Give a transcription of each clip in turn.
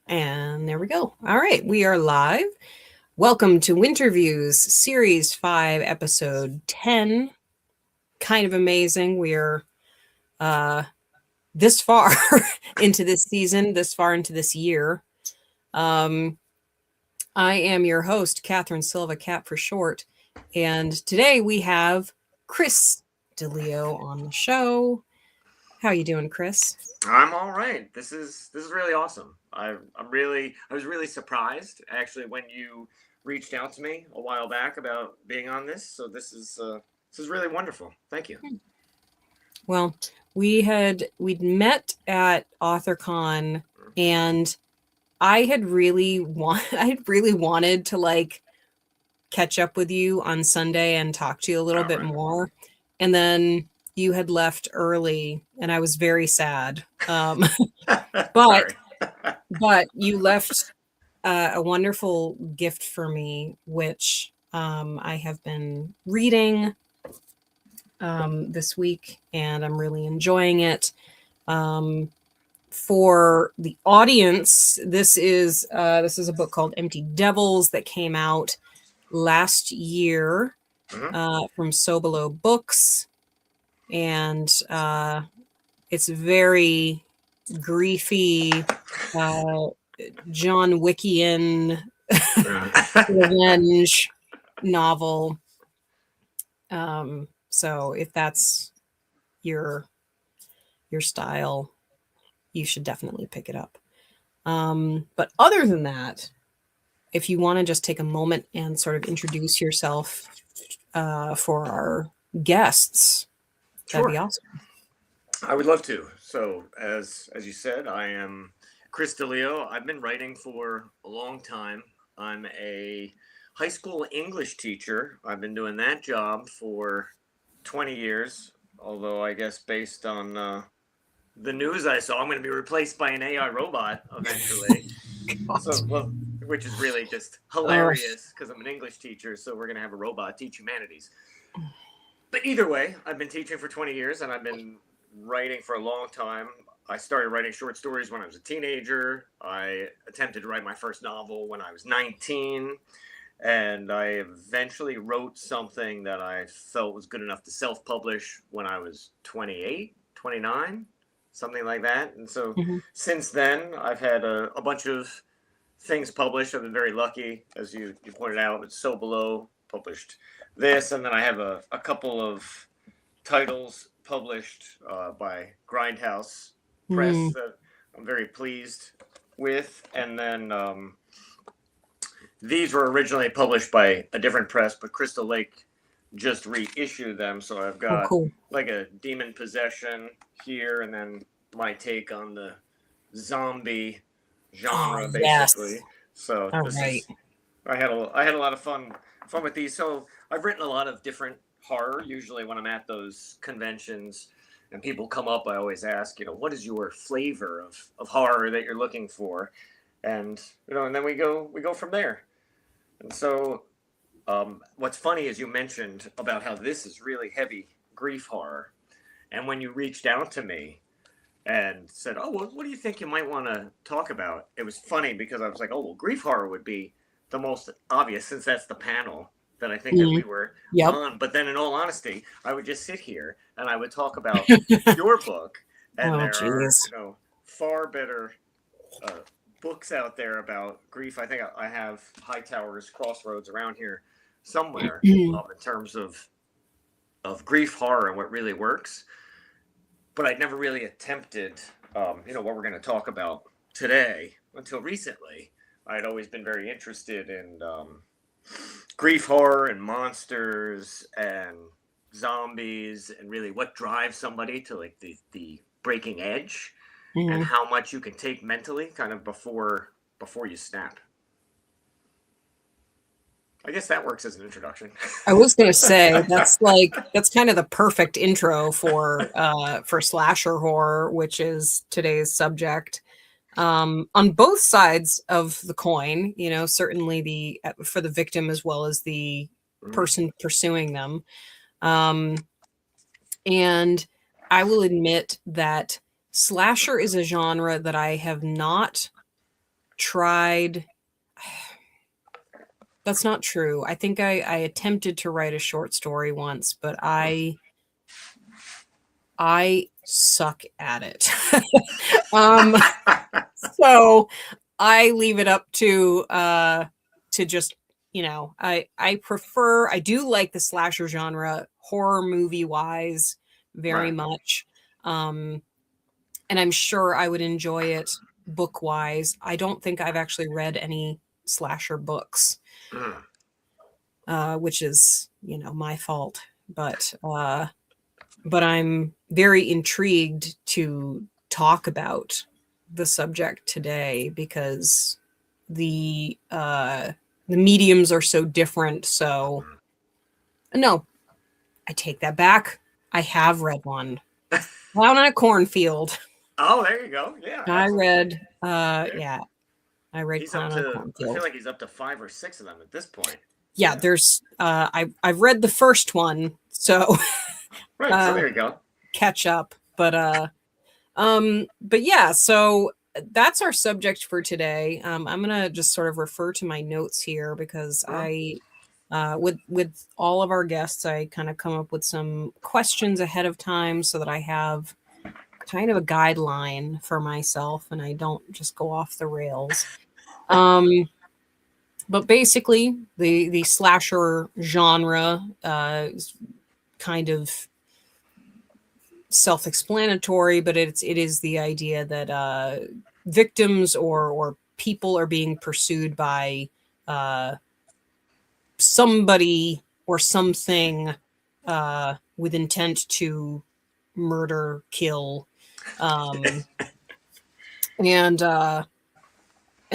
And there we go. All right, we are live. Welcome to Winterviews, Series 5, Episode 10. Kind of amazing. We're this far into this season, this far into this year. I am your host, Catherine Silva, Cat for short. And today we have Chris DiLeo on the show. How you doing, Chris? I'm all right. This is really awesome. I was really surprised actually when you reached out to me a while back about being on this. So this is really wonderful. Thank you. Well, we'd met at AuthorCon, and I had really wanted to like catch up with you on Sunday and talk to you a little bit more. And then you had left early and I was very sad. But you left a wonderful gift for me, which I have been reading this week, and I'm really enjoying it. For the audience, this is a book called Empty Devils that came out last year from Below Books, and it's very griefy, John Wickian revenge novel. So if that's your style, you should definitely pick it up. But other than that, if you want to just take a moment and sort of introduce yourself for our guests, that'd be awesome. I would love to. So as you said, I am Chris DiLeo. I've been writing for a long time. I'm a high school English teacher. I've been doing that job for 20 years, although I guess based on the news I saw, I'm going to be replaced by an AI robot eventually. Which is really just hilarious because I'm an English teacher, so we're going to have a robot teach humanities. But either way, I've been teaching for 20 years and I've been writing for a long time. I started writing short stories when I was a teenager. I attempted to write my first novel when I was 19. And I eventually wrote something that I felt was good enough to self-publish when I was 28, 29, something like that. And so since then, I've had a bunch of things published. I've been very lucky, as you pointed out, with So Below published this. And then I have a couple of titles published by Grindhouse Press that I'm very pleased with. And then these were originally published by a different press, but Crystal Lake just reissued them. So I've got like a demon possession here, and then my take on the zombie genre, basically. Yes. So I had a lot of fun with these. So I've written a lot of different horror. Usually when I'm at those conventions and people come up, I always ask, what is your flavor of horror that you're looking for? And and then we go from there. And so what's funny is you mentioned about how this is really heavy grief horror. And when you reached out to me and said, oh, well, what do you think you might want to talk about? It was funny because I was like, oh, well, grief horror would be the most obvious since that's the panel that I think that we were on. But then in all honesty, I would just sit here and I would talk about your book. And there are far better books out there about grief. I think I have Hightower's Crossroads around here somewhere in terms of grief horror and what really works. But I'd never really attempted, what we're going to talk about today until recently. I'd always been very interested in grief horror and monsters and zombies and really what drives somebody to like the breaking edge and how much you can take mentally kind of before you snap. I guess that works as an introduction. I was going to say that's kind of the perfect intro for slasher horror, which is today's subject. On both sides of the coin, certainly for the victim as well as the person pursuing them. And I will admit that slasher is a genre that I have not tried. That's not true. I think I attempted to write a short story once, but I suck at it. So I leave it up to just, I do like the slasher genre, horror movie wise, very much. And I'm sure I would enjoy it book wise. I don't think I've actually read any slasher books, which is, my fault. But I'm very intrigued to talk about the subject today because the mediums are so different. So no, I take that back. I have read one. Out on a cornfield. Oh, there you go. Yeah. I read I read he's Clown up to, on a Cornfield. I feel like he's up to 5 or 6 of them at this point. Yeah, there's I've read the first one, so right, so there you go. Catch up. But yeah, so that's our subject for today. I'm gonna just sort of refer to my notes here because I with all of our guests, I kind of come up with some questions ahead of time so that I have kind of a guideline for myself and I don't just go off the rails. But basically, the slasher genre is kind of self-explanatory, but it is the idea that victims or people are being pursued by somebody or something with intent to murder, kill, and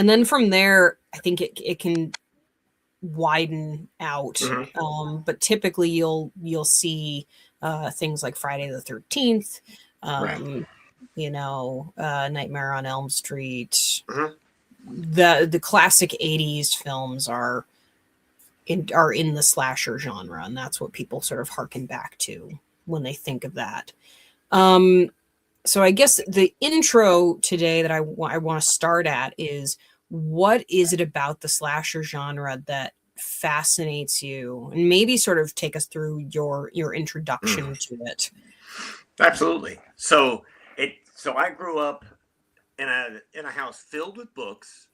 then from there, I think it can widen out. Mm-hmm. But typically, you'll see things like Friday the 13th, right. Nightmare on Elm Street. Mm-hmm. The classic 80s films are in the slasher genre, and that's what people sort of harken back to when they think of that. So I guess the intro today that I want to start at is, what is it about the slasher genre that fascinates you? And maybe sort of take us through your introduction to it. Absolutely. So I grew up in a house filled with books.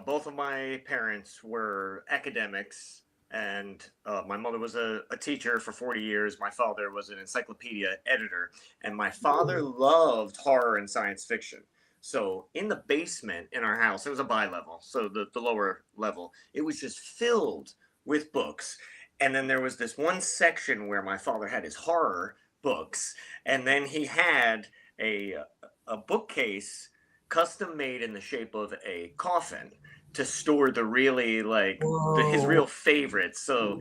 Both of my parents were academics, and my mother was a teacher for 40 years. My father was an encyclopedia editor, and my father loved horror and science fiction. So in the basement in our house, it was a bi-level, so the lower level, it was just filled with books. And then there was this one section where my father had his horror books, and then he had a bookcase custom made in the shape of a coffin to store the really his real favorites. So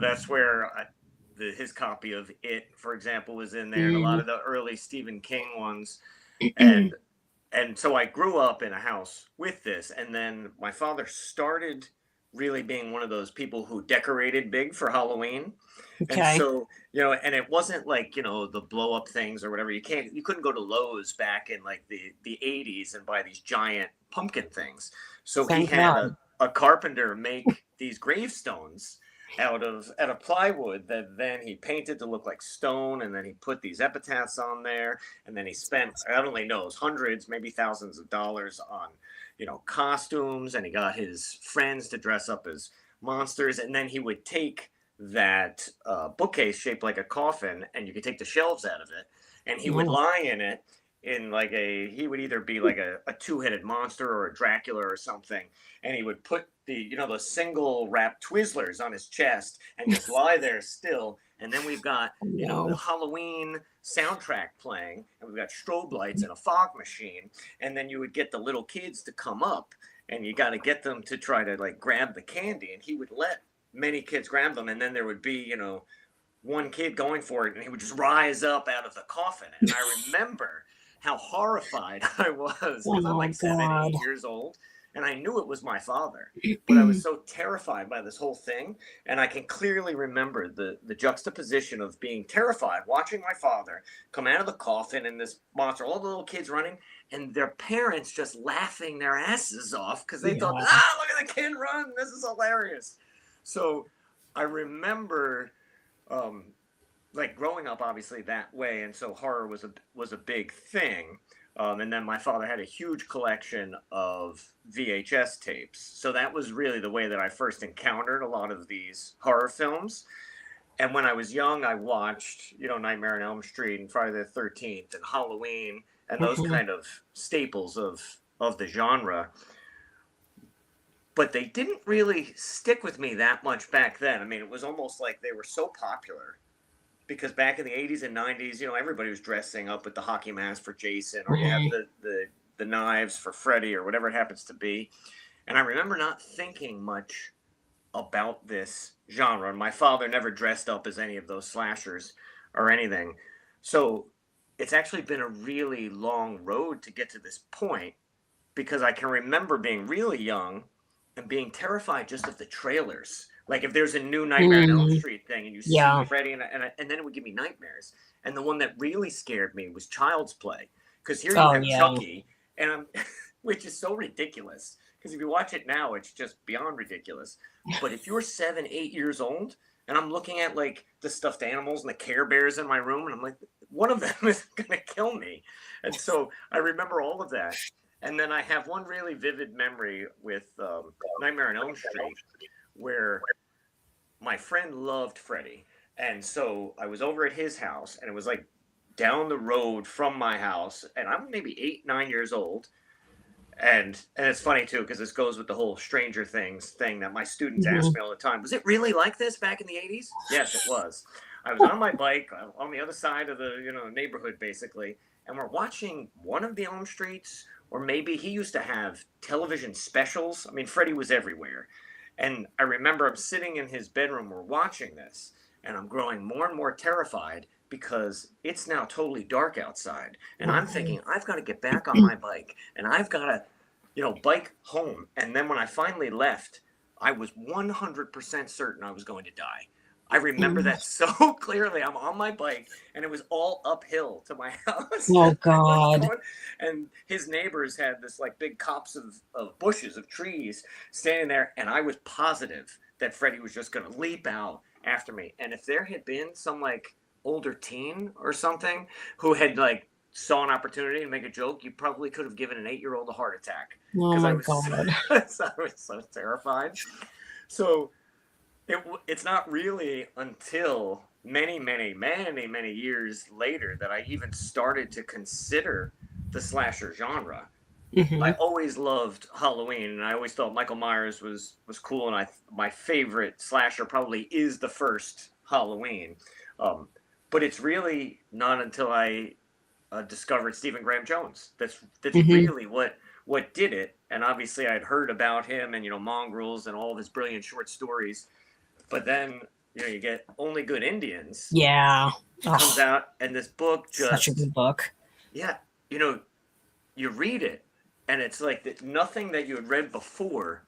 that's where his copy of It, for example, was in there, and a lot of the early Stephen King ones. And so I grew up in a house with this, and then my father started really being one of those people who decorated big for Halloween. Okay. And so, and it wasn't like, the blow up things or whatever. You couldn't go to Lowe's back in like the 80s and buy these giant pumpkin things. So he had a carpenter make these gravestones out of plywood that then he painted to look like stone, and then he put these epitaphs on there, and then he spent, God only knows, hundreds, maybe thousands of dollars on costumes, and he got his friends to dress up as monsters, and then he would take that bookcase shaped like a coffin, and you could take the shelves out of it, and he would lie in it in like he would either be like a two-headed monster or a Dracula or something, and he would put the the single wrap Twizzlers on his chest and just lie there still. And then we've got the Halloween soundtrack playing, and we've got strobe lights and a fog machine, and then you would get the little kids to come up, and you got to get them to try to like grab the candy, and he would let many kids grab them, and then there would be one kid going for it, and he would just rise up out of the coffin. And I remember how horrified I was, because I'm like 7, 8 years old, and I knew it was my father, but I was so terrified by this whole thing. And I can clearly remember the juxtaposition of being terrified, watching my father come out of the coffin and this monster, all the little kids running, and their parents just laughing their asses off because they thought, look at the kid run, this is hilarious. So I remember like growing up obviously that way, and so horror was a big thing. And then my father had a huge collection of VHS tapes. So that was really the way that I first encountered a lot of these horror films. And when I was young, I watched, Nightmare on Elm Street and Friday the 13th and Halloween and those kind of staples of the genre. But they didn't really stick with me that much back then. I mean, it was almost like they were so popular. Because back in the 80s and 90s, everybody was dressing up with the hockey mask for Jason, or you have the knives for Freddy, or whatever it happens to be. And I remember not thinking much about this genre. And my father never dressed up as any of those slashers or anything. So it's actually been a really long road to get to this point, because I can remember being really young and being terrified just of the trailers. Like if there's a new Nightmare on Elm Street thing and you see Freddy, and then it would give me nightmares. And the one that really scared me was Child's Play, because here you have Chucky, and which is so ridiculous. Because if you watch it now, it's just beyond ridiculous. But if you're 7, 8 years old, and I'm looking at like the stuffed animals and the Care Bears in my room, and I'm like, one of them is gonna kill me. And so I remember all of that. And then I have one really vivid memory with Nightmare on Elm Street, where my friend loved Freddy. And so I was over at his house, and it was like down the road from my house, and I'm maybe 8, 9 years old. And it's funny too, because this goes with the whole Stranger Things thing that my students ask me all the time. Was it really like this back in the 80s? Yes, it was. I was on my bike on the other side of the neighborhood, basically, and we're watching one of the Elm Streets, or maybe he used to have television specials. I mean, Freddy was everywhere. And I remember I'm sitting in his bedroom, we're watching this, and I'm growing more and more terrified because it's now totally dark outside. And I'm thinking, I've got to get back on my bike, and I've got to, bike home. And then when I finally left, I was 100% certain I was going to die. I remember that so clearly. I'm on my bike, and it was all uphill to my house. Oh, God. And his neighbors had this like big copse of bushes, of trees standing there, and I was positive that Freddy was just going to leap out after me. And if there had been some like older teen or something who had like saw an opportunity to make a joke, you probably could have given an 8-year-old a heart attack. Oh, my God. I was so terrified. So it's not really until many, many, many, many years later that I even started to consider the slasher genre. I always loved Halloween, and I always thought Michael Myers was cool, and my favorite slasher probably is the first Halloween. But it's really not until I discovered Stephen Graham Jones that's really what did it. And obviously I'd heard about him and Mongrels and all of his brilliant short stories. But then, you get Only Good Indians. Yeah. Comes out, and this book just... Such a good book. Yeah. You read it, and it's like that nothing that you had read before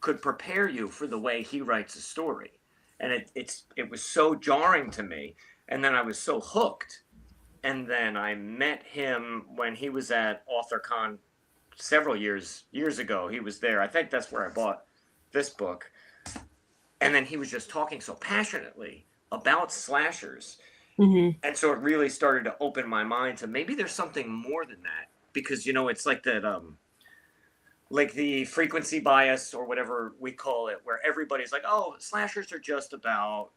could prepare you for the way he writes a story. And it was so jarring to me. And then I was so hooked. And then I met him when he was at AuthorCon several years ago. He was there. I think that's where I bought this book. And then he was just talking so passionately about slashers. And so it really started to open my mind to maybe there's something more than that. Because, it's like that, like the frequency bias or whatever we call it, where everybody's like, oh, slashers are just about,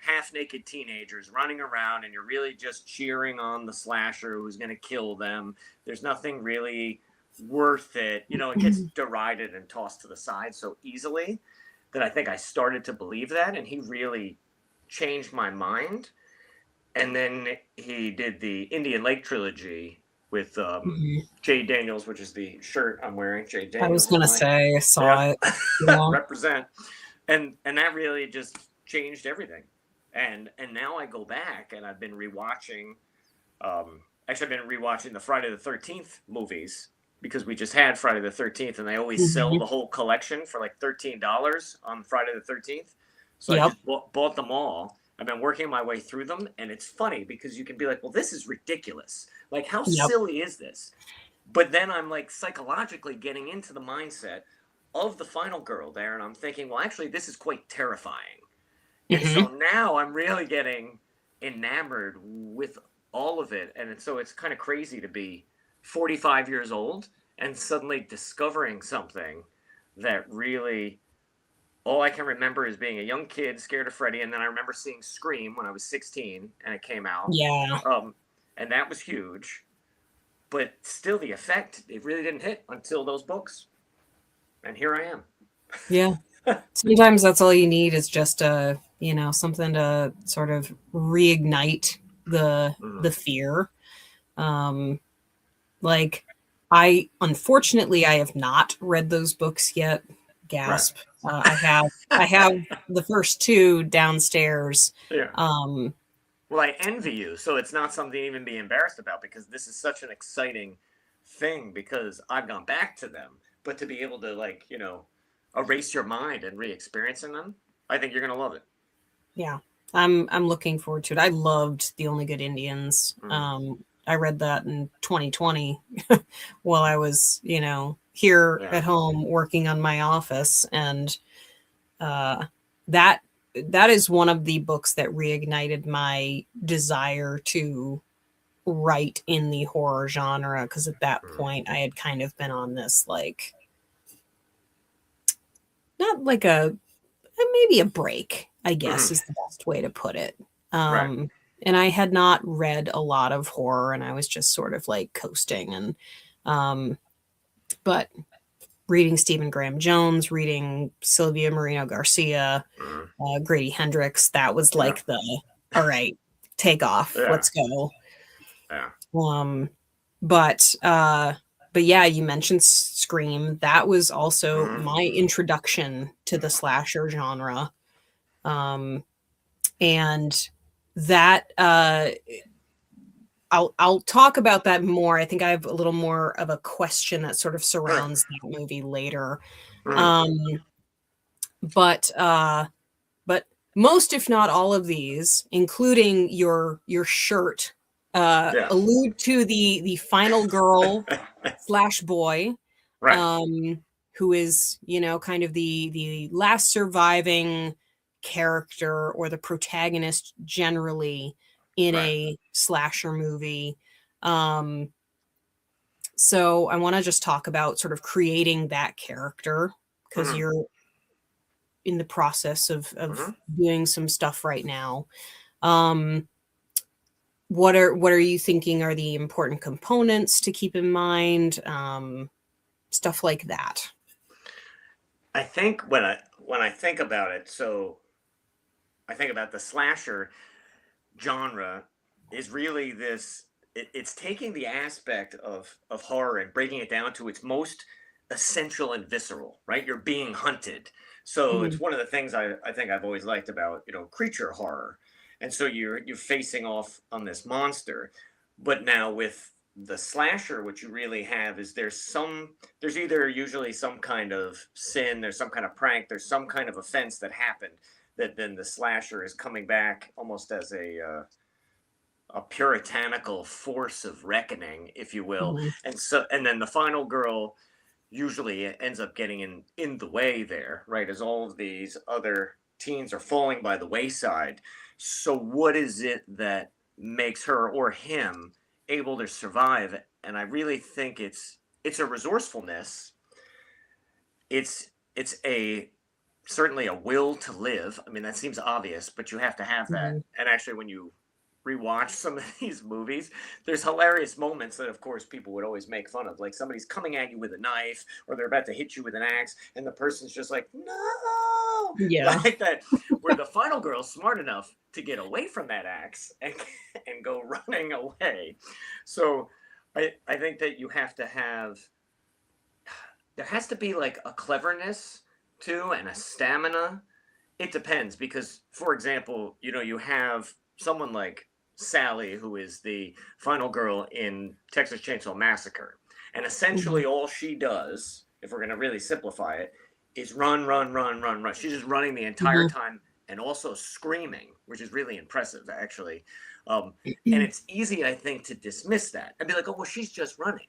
half-naked teenagers running around, and you're really just cheering on the slasher who's going to kill them. There's nothing really worth it. It gets derided and tossed to the side so easily that I think I started to believe that, and he really changed my mind. And then he did the Indian Lake trilogy with Jay Daniels, which is the shirt I'm wearing. Jay Daniels. I was going to say, I saw it. Yeah. Represent. And that really just changed everything. And now I go back, and I've been rewatching, I've been rewatching the Friday the 13th movies, because we just had Friday the 13th, and they always sell the whole collection for like $13 on Friday the 13th. So I just bought them all. I've been working my way through them, and it's funny because you can be like, well, this is ridiculous. Like, how silly is this? But then I'm like psychologically getting into the mindset of the final girl there, and I'm thinking, well, actually, this is quite terrifying. And Mm-hmm. so now I'm really getting enamored with all of it. And so it's kind of crazy to be 45 years old and suddenly discovering something that really, all I can remember is being a young kid scared of Freddy. And then I remember seeing Scream when I was 16 and it came out. Yeah. And that was huge. But still, the effect, it really didn't hit until those books. And here I am. Yeah. Sometimes that's all you need is just something to sort of reignite the fear. Like I have not read those books yet. Gasp. Right. I have the first two downstairs. Yeah. Well, I envy you, so it's not something to even be embarrassed about, because this is such an exciting thing, because I've gone back to them. But to be able to, like, erase your mind and re-experiencing them, I think you're going to love it. Yeah, I'm looking forward to it. I loved The Only Good Indians. I read that in 2020 while I was, here at home working on my office. And that is one of the books that reignited my desire to write in the horror genre, because at that point I had kind of been on this, like, not like maybe a break, I guess is the best way to put it. And I had not read a lot of horror, and I was just sort of like coasting. And but reading Stephen Graham Jones, reading Sylvia Moreno Garcia, Grady Hendrix, that was like all right, take off, let's go. But yeah, you mentioned Scream. That was also my introduction to the slasher genre. And that I'll talk about that more. I think I have a little more of a question that sort of surrounds that movie later. But most, if not all of these, including your shirt, allude to the final girl / boy, who is, kind of the last surviving character or the protagonist generally in a slasher movie. So I want to just talk about sort of creating that character, because you're in the process of doing some stuff right now. What are you thinking are the important components to keep in mind? Stuff like that. I think when I think about it, so I think about the slasher genre is really this, it's taking the aspect of horror and breaking it down to its most essential and visceral, right? You're being hunted. So it's one of the things I think I've always liked about, creature horror. And so you're facing off on this monster. But now with the slasher, what you really have is there's either usually some kind of sin, there's some kind of prank, there's some kind of offense that happened, that then the slasher is coming back almost as a puritanical force of reckoning, if you will. And then the final girl usually ends up getting in the way there, right? As all of these other teens are falling by the wayside. So what is it that makes her or him able to survive? And I really think it's a resourcefulness. It's certainly a will to live. I mean, that seems obvious, but you have to have that. And actually, when you rewatch some of these movies, there's hilarious moments that, of course, people would always make fun of. Like somebody's coming at you with a knife, or they're about to hit you with an axe, and the person's just like, no! Yeah. Like that, where the final girl's smart enough to get away from that axe and go running away. So I think that you have to have, there has to be like a cleverness too, and a stamina. It depends, because, for example, you have someone like Sally, who is the final girl in Texas Chainsaw Massacre. And essentially all she does, if we're going to really simplify it, is run. She's just running the entire time, and also screaming, which is really impressive, actually. And it's easy, I think, to dismiss that and be like, oh, well, she's just running.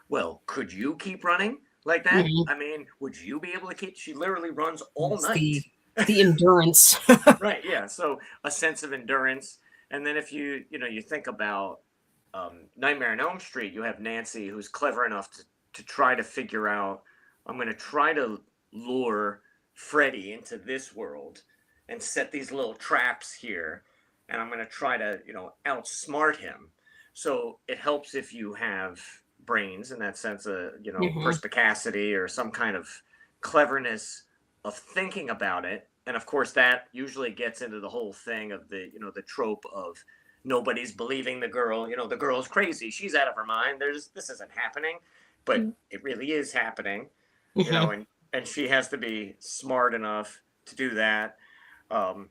well, could you keep running like that? Mhm. I mean, would you be able to keep? She literally runs all It's night. the endurance. Right. Yeah. So a sense of endurance. And then if you think about Nightmare on Elm Street, you have Nancy who's clever enough to try to figure out, I'm going to try to lure Freddy into this world and set these little traps here. And I'm going to try to, outsmart him. So it helps if you have brains in that sense of, Mhm. perspicacity or some kind of cleverness of thinking about it. And of course, that usually gets into the whole thing of the trope of nobody's believing the girl. The girl's crazy. She's out of her mind. This isn't happening, but it really is happening. Mhm. And she has to be smart enough to do that. Um,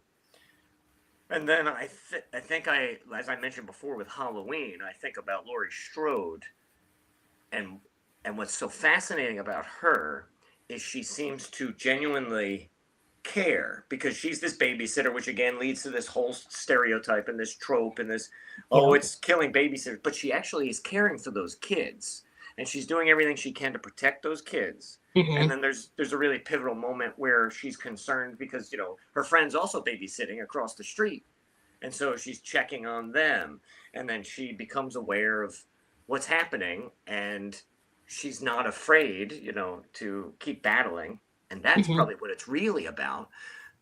and then I think as I mentioned before with Halloween, I think about Laurie Strode, and what's so fascinating about her is she seems to genuinely care, because she's this babysitter, which again leads to this whole stereotype and this trope and this, oh, Yep. it's killing babysitters, but she actually is caring for those kids, and she's doing everything she can to protect those kids. And Mhm. then there's a really pivotal moment where she's concerned because her friend's also babysitting across the street, and so she's checking on them, and then she becomes aware of what's happening, and she's not afraid, to keep battling. And that's Mhm. probably what it's really about.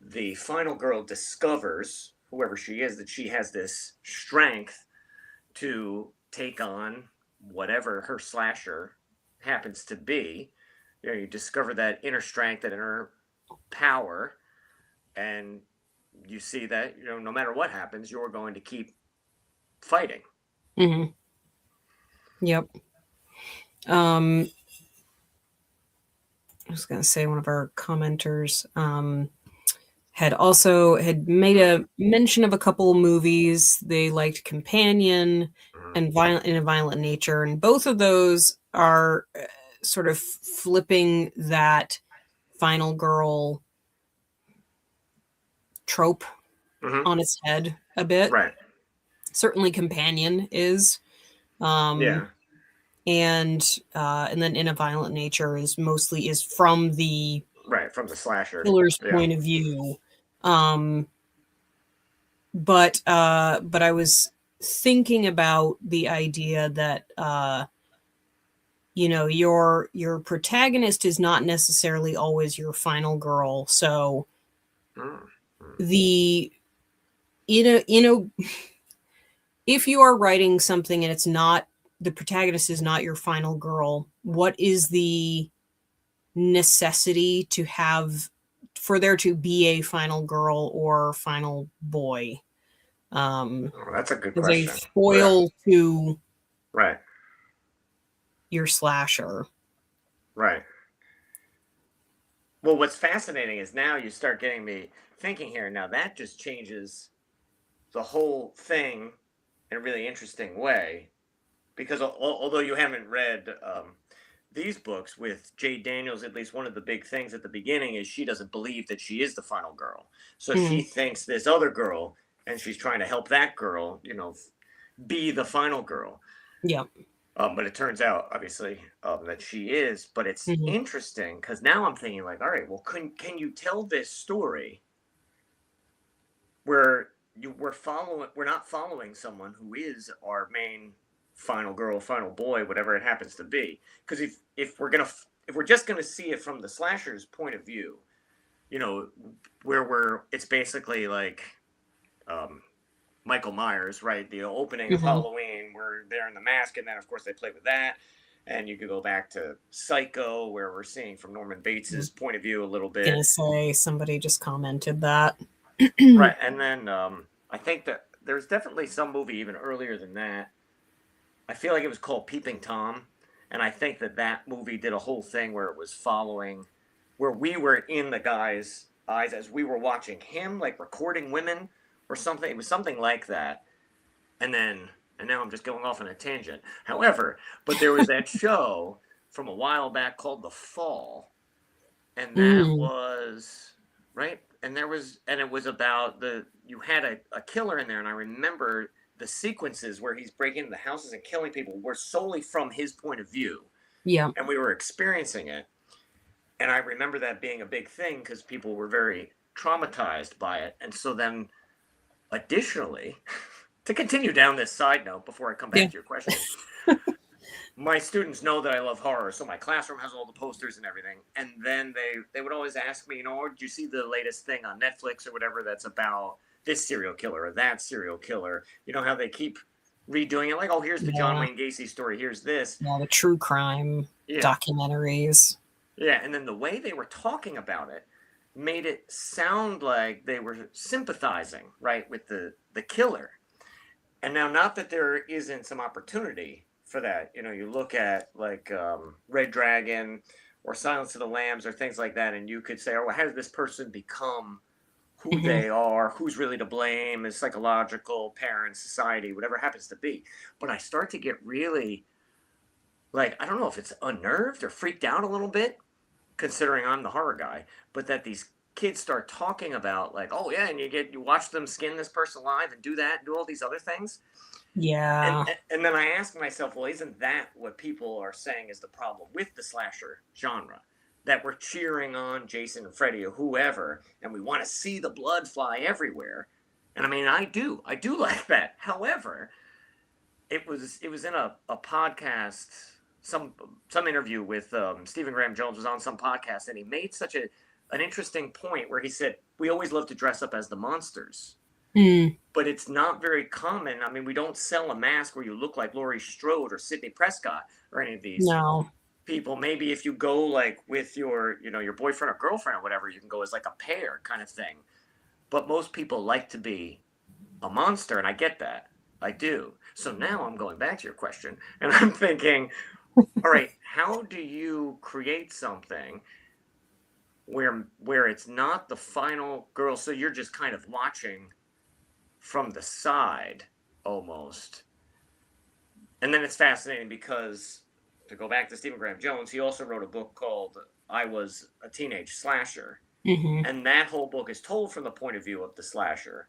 The final girl discovers, whoever she is, that she has this strength to take on whatever her slasher happens to be. You discover that inner strength, that inner power, and you see that no matter what happens, you're going to keep fighting. Mhm. Yep. Um, I was going to say one of our commenters had made a mention of a couple of movies they liked, Companion and Violent in a Violent Nature, and both of those are sort of flipping that final girl trope Mm-hmm. on its head a bit. Right. Certainly, Companion is, um, Yeah. and then In a Violent Nature is from the Right. From the slasher. killer's Yeah. point of view. Um, but I was thinking about the idea that your protagonist is not necessarily always your final girl. So Mm-hmm. the if you are writing something and it's not, the protagonist is not your final girl, what is the necessity to have for there to be a final girl or final boy? Oh, that's a good As a question. Yeah. foil to Right. your slasher. Right. Well, what's fascinating is now you start getting me thinking here. Now that just changes the whole thing in a really interesting way, because although you haven't read these books with Jade Daniels, at least one of the big things at the beginning is she doesn't believe that she is the final girl. So she Mm, thinks this other girl, and she's trying to help that girl, be the final girl. yeah. But it turns out, obviously, that she is. But it's Mhm. interesting because now I'm thinking, like, all right, well, can you tell this story where we're not following someone who is our main final girl, final boy, whatever it happens to be? Because if we're just gonna see it from the slasher's point of view, you know, where it's basically like um, Michael Myers, right? The opening of Mhm. Halloween, where they're in the mask, and then of course they play with that. And you could go back to Psycho, where we're seeing from Norman Mm. Bates's point of view a little Gonna bit, say somebody just commented that. right? And then I think that there's definitely some movie even earlier than that. I feel like it was called Peeping Tom, and I think that movie did a whole thing where it was following, where we were in the guy's eyes as we were watching him, like recording women or something. It was something like that. And then, and now I'm just going off on a tangent. However, but there was that show from a while back called The Fall, and that Mm. was right. And it was about you had a killer in there, and I remember the sequences where he's breaking into the houses and killing people were solely from his point of view. Yeah. And we were experiencing it. And I remember that being a big thing because people were very traumatized by it. And so then, additionally, to continue down this side note before I come back to your question, my students know that I love horror, so my classroom has all the posters and everything. And then they would always ask me, did you see the latest thing on Netflix or whatever that's about this serial killer or that serial killer? You know how they keep redoing it, like, oh, here's the John Wayne Gacy story, here's this. Yeah, the true crime documentaries. Yeah, and then the way they were talking about it made it sound like they were sympathizing, right, with the killer. And now, not that there isn't some opportunity for that. You look at like Red Dragon or Silence of the Lambs or things like that, and you could say, oh, how did this person become who they are? Who's really to blame? Is psychological, parents, society, whatever it happens to be. But I start to get really, like, I don't know if it's unnerved or freaked out a little bit, considering I'm the horror guy, but that these kids start talking about, like, oh yeah, and you watch them skin this person alive and do that and do all these other things. Yeah. And then I ask myself, well, isn't that what people are saying is the problem with the slasher genre? That we're cheering on Jason and Freddy or whoever, and we want to see the blood fly everywhere. And I mean, I do like that. However, it was in a podcast, some interview with Stephen Graham Jones was on some podcast, and he made such an interesting point where he said, we always love to dress up as the monsters. But it's not very common. I mean, we don't sell a mask where you look like Laurie Strode or Sidney Prescott or any of these people. Maybe if you go like with your, your boyfriend or girlfriend or whatever, you can go as like a pair kind of thing. But most people like to be a monster, and I get that. I do. So now I'm going back to your question, and I'm thinking, all right, how do you create something where it's not the final girl, so you're just kind of watching from the side almost? And then it's fascinating because, to go back to Stephen Graham Jones, he also wrote a book called I Was a Teenage Slasher. And that whole book is told from the point of view of the slasher.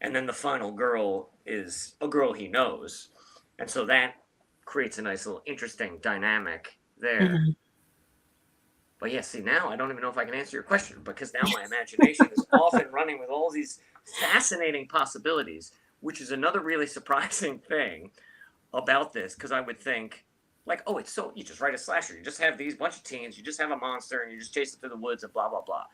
And then the final girl is a girl he knows. And so that creates a nice little interesting dynamic there. But yeah, see, now I don't even know if I can answer your question, because now my imagination is off and running with all these fascinating possibilities, which is another really surprising thing about this, because I would think, like, oh, it's so, you just write a slasher, you just have these bunch of teens, you just have a monster, and you just chase it through the woods and blah, blah, blah.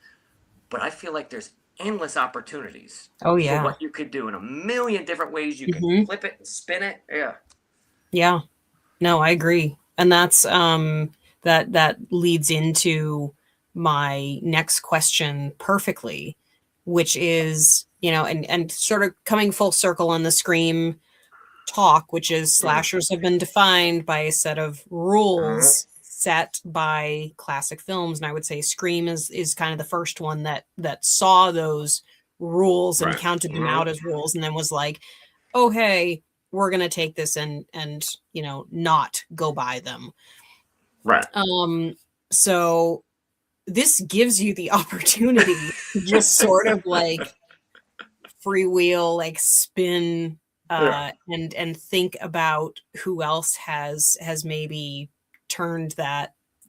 But I feel like there's endless opportunities for what you could do in a million different ways. You can flip it and spin it. Yeah. No, I agree. And that's that leads into my next question perfectly, which is, and sort of coming full circle on the Scream talk, which is slashers have been defined by a set of rules set by classic films. And I would say Scream is kind of the first one that saw those rules and counted them out as rules, and then was like, oh, hey, we're going to take this and not go by them. Right. So this gives you the opportunity to just sort of like freewheel, like spin, and think about who else has maybe turned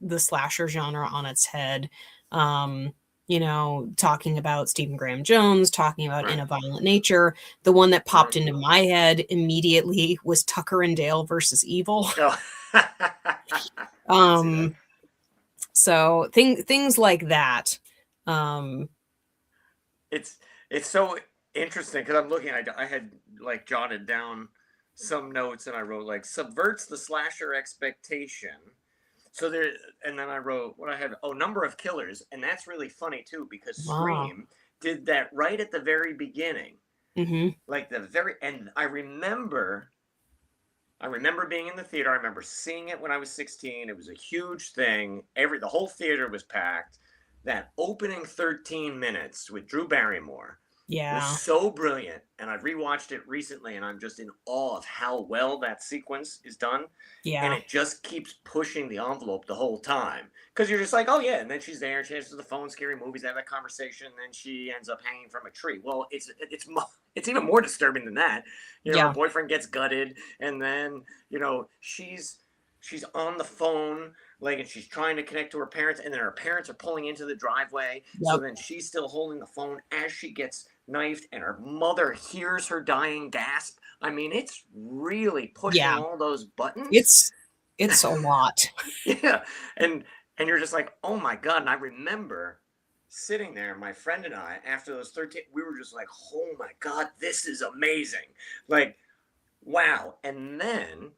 the slasher genre on its head. Talking about Stephen Graham Jones, talking about In a Violent Nature. The one that popped into my head immediately was Tucker and Dale versus Evil. So things like that. It's so interesting because I'm looking. I had like jotted down some notes, and I wrote like subverts the slasher expectation. So there, and then I wrote what I had. Oh, number of killers, and that's really funny too, because Scream did that right at the very beginning, like the very. And I remember being in the theater. I remember seeing it when I was 16. It was a huge thing. The whole theater was packed. That opening 13 minutes with Drew Barrymore was so brilliant. And I rewatched it recently, and I'm just in awe of how well that sequence is done. Yeah. And it just keeps pushing the envelope the whole time. Because you're just like, oh, yeah. And then she's there, she answers the phone, scary movies, they have that conversation, and then she ends up hanging from a tree. Well, it's even more disturbing than that. Her boyfriend gets gutted, and then, she's she's on the phone, like, and she's trying to connect to her parents, and then her parents are pulling into the driveway. So Yep. then she's still holding the phone as she gets knifed, and her mother hears her dying gasp. I mean, it's really pushing Yeah. all those buttons. It's a lot. Yeah. And you're just like, oh my God. And I remember sitting there, my friend and I, after those 13, we were just like, oh my God, this is amazing. Like, wow. And then,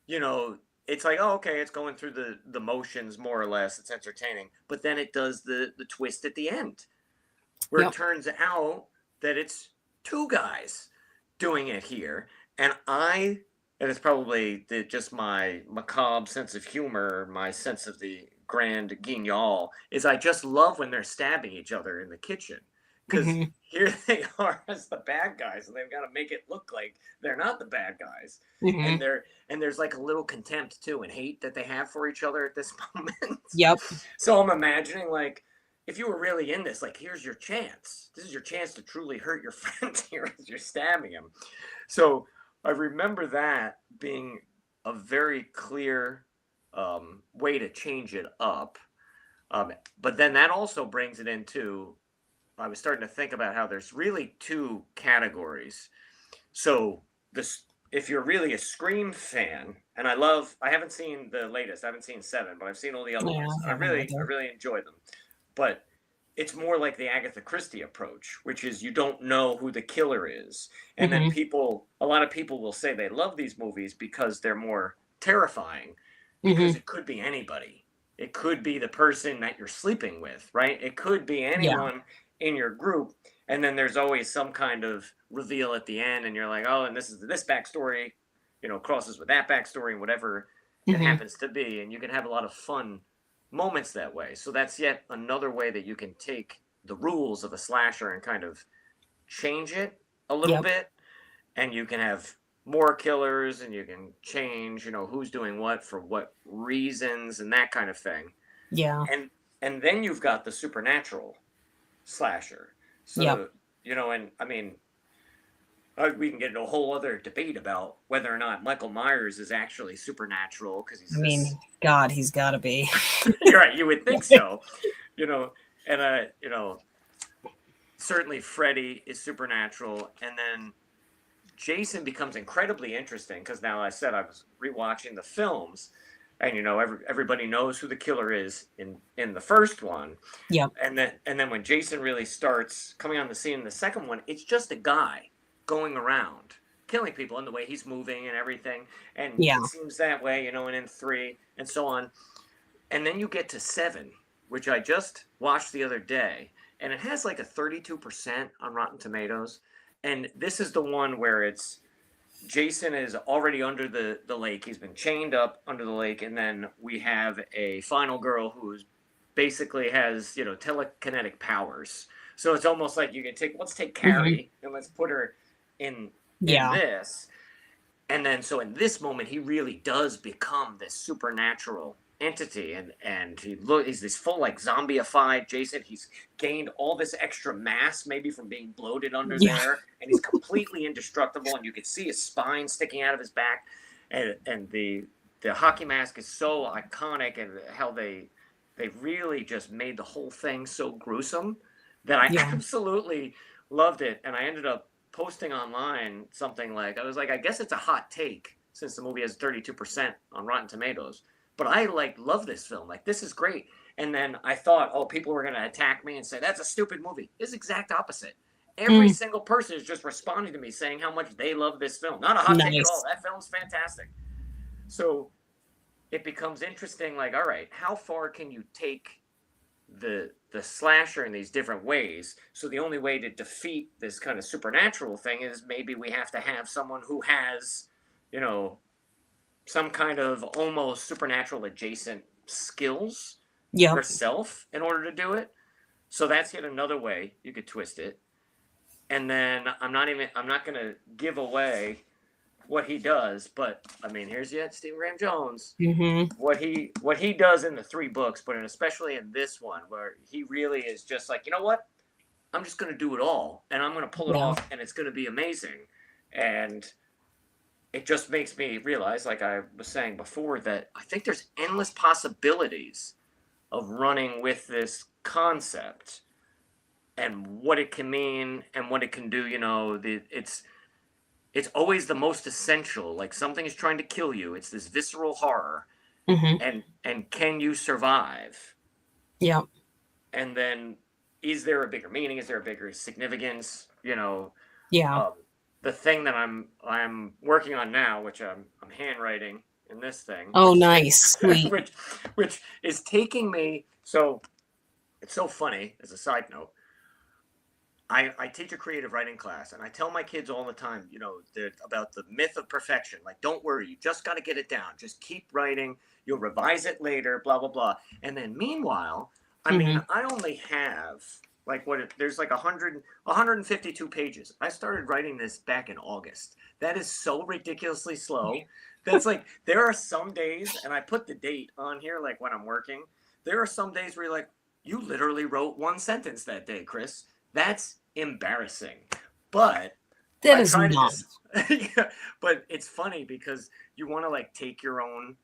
you know, it's like, oh, okay, it's going through the motions more or less. It's entertaining. But then it does the twist at the end, where it Yep. turns out that it's two guys doing it here. And it's probably just my macabre sense of humor, my sense of the grand guignol, is I just love when they're stabbing each other in the kitchen. Because Mhm. here they are as the bad guys, and they've got to make it look like they're not the bad guys. Mhm. And there's like a little contempt too and hate that they have for each other at this moment. Yep. So I'm imagining, like, if you were really in this, like, here's your chance. This is your chance to truly hurt your friend here as you're stabbing him. So I remember that being a very clear way to change it up. But then that also brings it into, I was starting to think about how there's really two categories. So this, if you're really a Scream fan, and I haven't seen the latest, I haven't seen 7, but I've seen all the other Yeah, ones. I I haven't really either. enjoy them. But it's more like the Agatha Christie approach, which is you don't know who the killer is. And then Mhm. a lot of people will say they love these movies because they're more terrifying, because Mhm. it could be anybody. It could be the person that you're sleeping with, right? It could be Yeah. anyone in your group. And then there's always some kind of reveal at the end, and you're like, oh, and this backstory, crosses with that backstory, and whatever it Mhm. happens to be. And you can have a lot of fun moments that way. So that's yet another way that you can take the rules of a slasher and kind of change it a little Yep. bit, and you can have more killers, and you can change, who's doing what for what reasons and that kind of thing. Yeah. And then you've got the supernatural slasher. Yep. So, and I mean, we can get into a whole other debate about whether or not Michael Myers is actually supernatural, because I he's this. mean, God, he's got to be. You're right, you would think so, you know, and certainly Freddy is supernatural, and then Jason becomes incredibly interesting because now I said I was rewatching the films, and everybody knows who the killer is in the first one, Yep. and then when Jason really starts coming on the scene in the second one, it's just a guy going around killing people, and the way he's moving and everything, and Yeah. it seems that way, and in 3 and so on, and then you get to 7, which I just watched the other day, and it has like a 32% on Rotten Tomatoes, and this is the one where it's Jason is already under the lake. He's been chained up under the lake, and then we have a final girl who's basically has telekinetic powers. So it's almost like you can let's take Mhm. Carrie and let's put her in Yeah. this, and then so in this moment he really does become this supernatural entity, and he's this full, like, zombieified Jason. He's gained all this extra mass, maybe from being bloated under Yeah. there, and he's completely indestructible, and you can see his spine sticking out of his back, and the hockey mask is so iconic, and how they really just made the whole thing so gruesome that I Yeah. absolutely loved it. And I ended up posting online something like, I was like, I guess it's a hot take since the movie has 32% on Rotten Tomatoes, but I love this film. Like, this is great. And then I thought, oh, people were going to attack me and say that's a stupid movie. It's the exact opposite. Every Mm. single person is just responding to me saying how much they love this film. Not a hot take at all. Nice. That film's fantastic. So it becomes interesting, like, all right, how far can you take the slasher in these different ways? So the only way to defeat this kind of supernatural thing is maybe we have to have someone who has, you know, some kind of almost supernatural adjacent skills Yep. herself in order to do it. So that's yet another way you could twist it. And then I'm not going to give away what he does, but I mean, here's yet Stephen Graham Jones, Mhm. what he does in the 3 books, but especially in this one, where he really is just like, you know what, I'm just going to do it all, and I'm going to pull it Yeah. off, and it's going to be amazing. And it just makes me realize, like I was saying before, that I think there's endless possibilities of running with this concept and what it can mean and what it can do. It's always the most essential. Like something is trying to kill you. It's this visceral horror, Mm-hmm. and can you survive? Yeah. And then, is there a bigger meaning? Is there a bigger significance? Yeah. The thing that I'm working on now, which I'm handwriting in this thing. Oh, nice, sweet. which is taking me. So it's so funny. As a side note, I teach a creative writing class, and I tell my kids all the time, about the myth of perfection. Like, don't worry, you just got to get it down. Just keep writing. You'll revise it later. Blah blah blah. And then meanwhile, I mean, I only have there's like 152 pages. I started writing this back in August. That is so ridiculously slow. That's like, there are some days, and I put the date on here, like when I'm working. There are some days where you're like, you literally wrote one sentence that day, Chris. That's embarrassing. But that is not. Yeah, but it's funny because you want to like take your own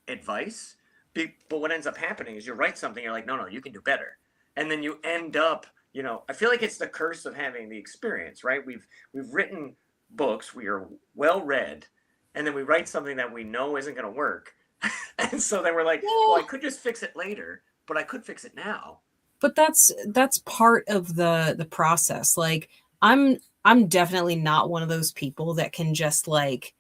advice. But what ends up happening is you write something, you're like, no, you can do better. And then you end up, I feel like it's the curse of having the experience, right? We've written books, we are well read, and then we write something that we know isn't going to work. And so then we're like, well, I could just fix it later, but I could fix it now. But that's part of the process. Like, I'm definitely not one of those people that can just like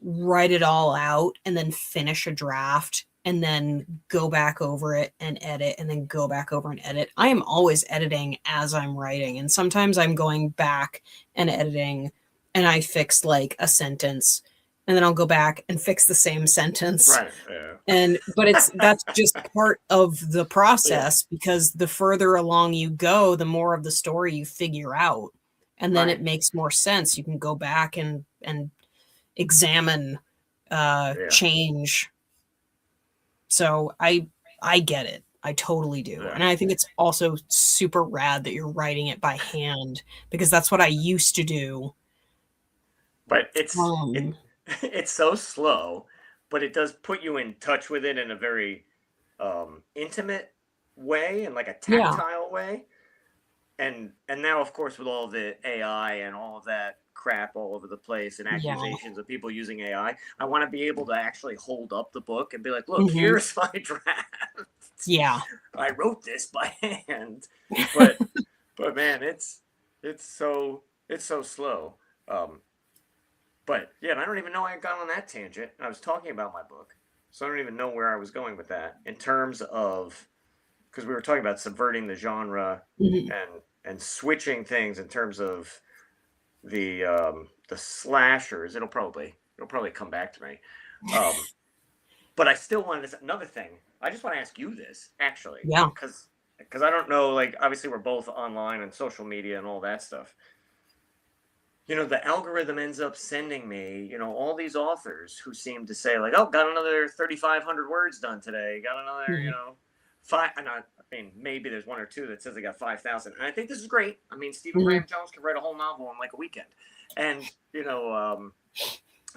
write it all out and then finish a draft and then go back over it and edit and then go back over and edit. I am always editing as I'm writing. And sometimes I'm going back and editing and I fix like a sentence and then I'll go back and fix the same sentence. Right. Yeah. But that's just part of the process, because the further along you go, the more of the story you figure out. And then it makes more sense. You can go back and examine, change. So I get it. I totally do. Yeah. And I think it's also super rad that you're writing it by hand, because that's what I used to do. But it's so slow, but it does put you in touch with it in a very intimate way and like a tactile way. And now, of course, with all the AI and all of that crap all over the place and accusations of people using AI, I want to be able to actually hold up the book and be like, look, here's my draft. Yeah. I wrote this by hand. But man, it's so slow. But yeah, and I don't even know I got on that tangent. I was talking about my book, so I don't even know where I was going with that in terms of, because we were talking about subverting the genre and switching things in terms of the slashers. It'll probably come back to me. But I still wanted to, another thing. I just want to ask you this, actually. Yeah. Because I don't know, like, obviously we're both online and social media and all that stuff. The algorithm ends up sending me, all these authors who seem to say, like, oh, got another 3,500 words done today. Got another, 5. I mean, maybe there's one or two that says they got 5,000. And I think this is great. I mean, Stephen Graham Jones could write a whole novel in like a weekend. And,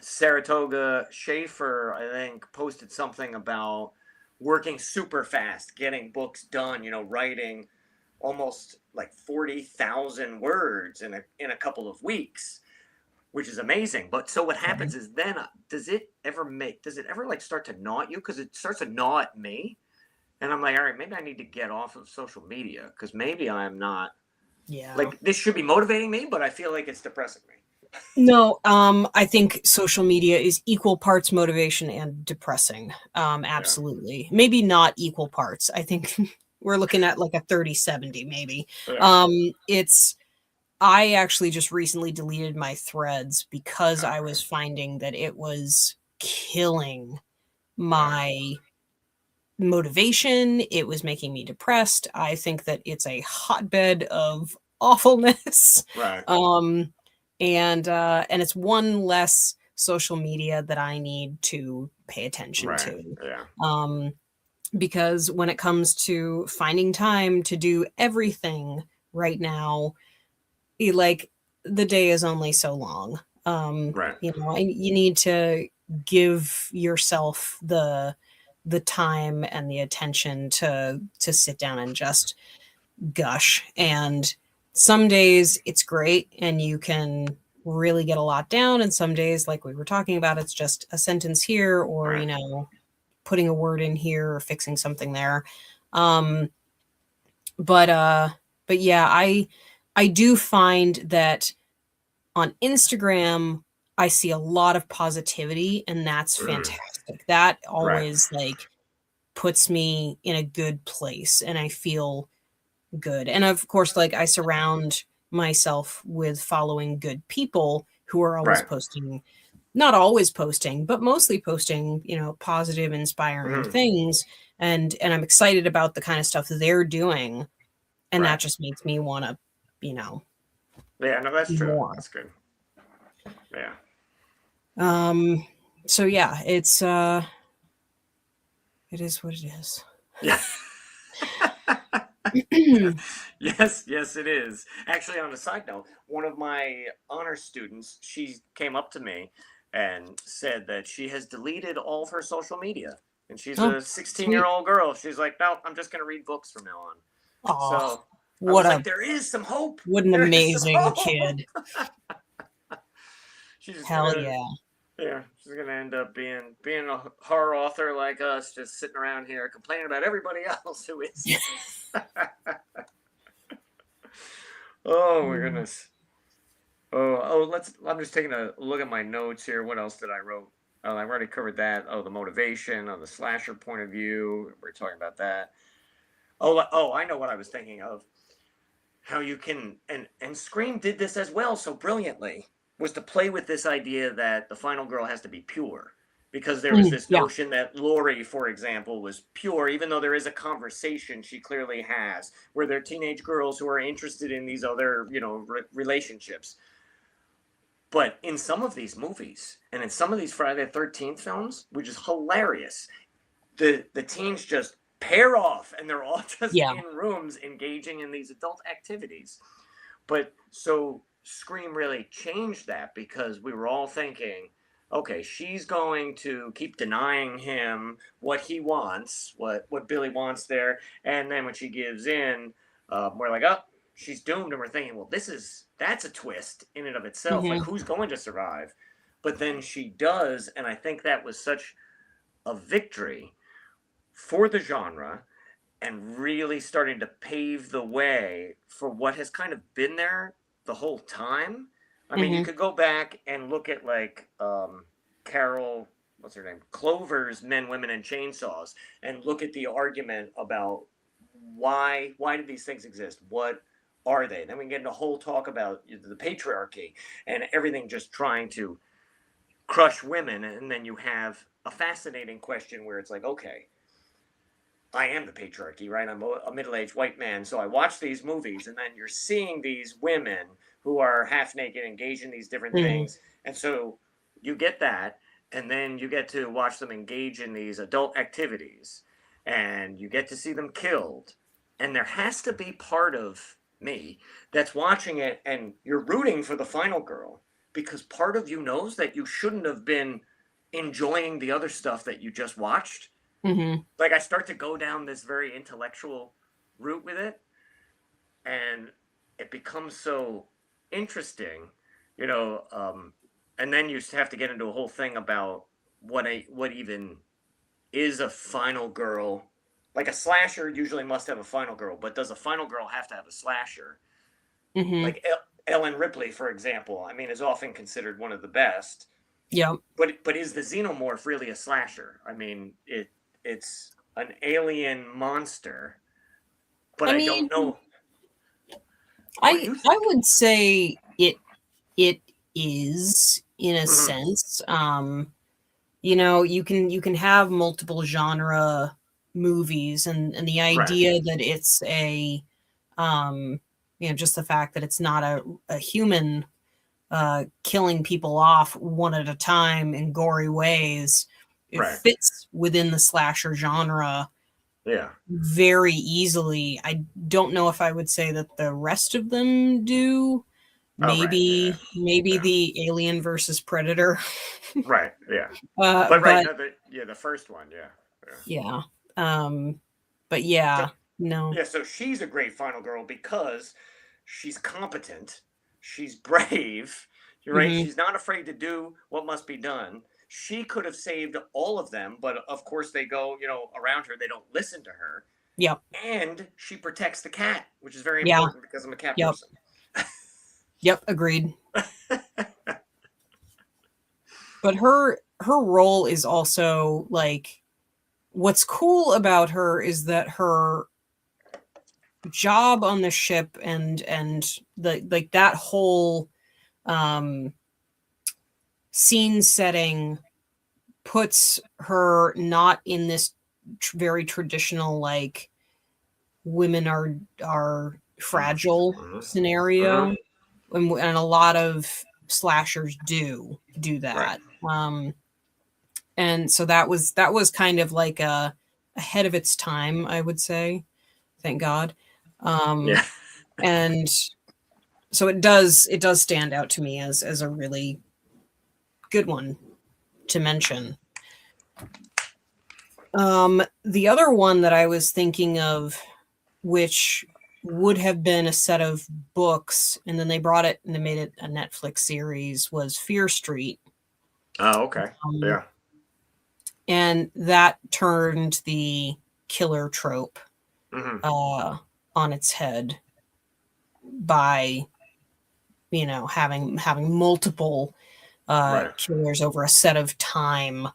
Saratoga Schaefer, I think, posted something about working super fast, getting books done, writing almost like 40,000 words in a couple of weeks, which is amazing. But so what happens is then does it ever like start to gnaw at you? Because it starts to gnaw at me. And I'm like, all right, maybe I need to get off of social media, because maybe I'm not. Yeah. Like, this should be motivating me, but I feel like it's depressing me. No, I think social media is equal parts motivation and depressing. Absolutely. Yeah. Maybe not equal parts. I think we're looking at like a 30-70 maybe. Yeah. I actually just recently deleted my threads because I was finding that it was killing my motivation. It was making me depressed. I think that it's a hotbed of awfulness. Right. And it's one less social media that I need to pay attention to. Yeah. Because when it comes to finding time to do everything right now, like, the day is only so long. Right. You know, you need to give yourself the time and the attention to sit down and just gush. And some days it's great and you can really get a lot down, and some days, like we were talking about, it's just a sentence here, or Right. you know, putting a word in here or fixing something there. um but yeah, I do find that on Instagram I see a lot of positivity, and that's Mm. fantastic. That Right. always like puts me in a good place and I feel good. And of course, like I surround myself with following good people who are always Right. posting, not always posting, but mostly posting, you know, positive, inspiring Mm. things. And I'm excited about the kind of stuff they're doing. And Right. that just makes me want to, you know, Yeah, no, that's do true. more. That's good. Yeah. Um, so yeah, it is what it is. Yeah. Yes, yes, it is. Actually, on a side note, one of my honor students, she came up to me and said that she has deleted all of her social media. And she's Oh, a 16-year-old sweet. old girl. She's like, no, I'm just going to read books from now on. Oh, So I what was a like, there is some hope. what an There is some amazing hope. kid. She's just Hell gonna, yeah. yeah, she's gonna end up being a horror author like us, just sitting around here complaining about everybody else who isn't. Oh my Mm. goodness. Oh, let's. I'm just taking a look at my notes here. What else did I wrote? Oh, I've already covered that. Oh, the motivation, the slasher point of view. We're talking about that. Oh, I know what I was thinking of. How you can, and Scream did this as well so brilliantly, was to play with this idea that the final girl has to be pure, because there was Mm, this yeah. notion that Laurie, for example, was pure, even though there is a conversation she clearly has where they're teenage girls who are interested in these other, relationships. But in some of these movies and in some of these Friday the 13th films, which is hilarious, the teens just pair off and they're all just Yeah. in rooms engaging in these adult activities. But so Scream really changed that, because we were all thinking, okay, she's going to keep denying him what he wants, what Billy wants there, and then when she gives in, we're like, oh, she's doomed, and we're thinking, well, that's a twist in and of itself. Like, Hmm. who's going to survive? But then she does, and I think that was such a victory for the genre, and really starting to pave the way for what has kind of been there the whole time. I mean, you Hmm. could go back and look at like Carol, what's her name, Clover's Men, Women, and Chainsaws, and look at the argument about why do these things exist? What are they? Then we get into a whole talk about the patriarchy and everything just trying to crush women, and then you have a fascinating question where it's like, okay, I am the patriarchy, right? I'm a middle aged white man. So I watch these movies, and then you're seeing these women who are half naked, engaged in these different Hmm. things. And so you get that, and then you get to watch them engage in these adult activities, and you get to see them killed. And there has to be part of me that's watching it, and you're rooting for the final girl, because part of you knows that you shouldn't have been enjoying the other stuff that you just watched. Hmm. Like, I start to go down this very intellectual route with it, and it becomes so interesting, you know. And then you have to get into a whole thing about what even is a final girl. Like, a slasher usually must have a final girl, but does a final girl have to have a slasher? Hmm. Like Ellen Ripley, for example, I mean, is often considered one of the best. Yep. But is the xenomorph really a slasher? I mean, it's an alien monster, but I I mean, don't know. What do I you I think? would say it is in a Mm-hmm. sense. You know, you can have multiple genre movies, and the Right, idea that it's a you know, just the fact that it's not a human killing people off one at a time in gory ways, it right, fits within the slasher genre yeah, very easily. I don't know if I would say that the rest of them do, maybe right. Yeah. the Alien versus Predator. Right. Yeah. But No, the first one. Yeah. yeah. But So yeah, no. yeah, so she's a great final girl because she's competent, she's brave. You're right. Hmm. She's not afraid to do what must be done. She could have saved all of them, but of course they go, around her. They don't listen to her. Yep. And she protects the cat, which is very Yeah. important because I'm a cat Yep. person. Yep. Agreed. But her role is also like, what's cool about her is that her job on the ship and the like that whole scene setting puts her not in this very traditional like women are fragile scenario, and a lot of slashers do that. Right. And so that was kind of like a ahead of its time, I would say. Thank God. Yeah. And so it does stand out to me as a really good one to mention. The other one that I was thinking of, which would have been a set of books, and then they brought it and they made it a Netflix series, was Fear Street. Oh, okay. Yeah. And that turned the killer trope on its head by, having multiple Right. killers over a set of time.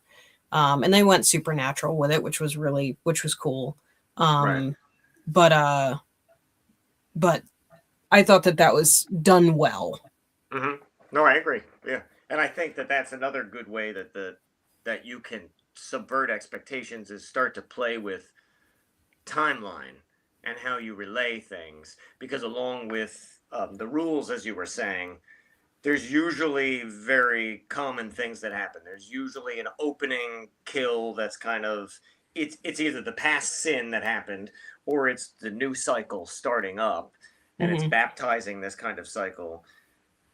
And they went supernatural with it, which was cool. Right. But I thought that was done well. No, I agree. Yeah. And I think that that's another good way that you can subvert expectations, is start to play with timeline and how you relay things, because along with the rules, as you were saying, there's usually very common things that happen. There's usually an opening kill that's kind of, it's either the past sin that happened, or it's the new cycle starting up, and it's baptizing this kind of cycle.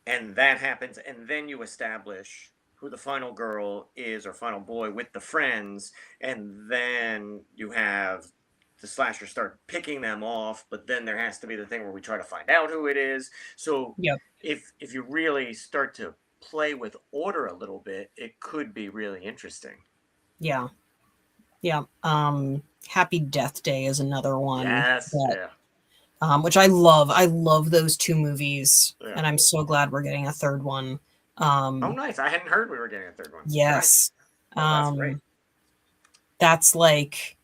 And that happens, and then you establish who the final girl is or final boy with the friends, and then you have the slasher start picking them off, but then there has to be the thing where we try to find out who it is. So Yep. if you really start to play with order a little bit, it could be really interesting. Yeah. Happy Death Day is another one. Yes. Which I love. I love those two movies, Yeah. and I'm so glad we're getting a third one. Oh, nice! I hadn't heard we were getting a third one. Yes. Nice. Oh, that's great. That's like,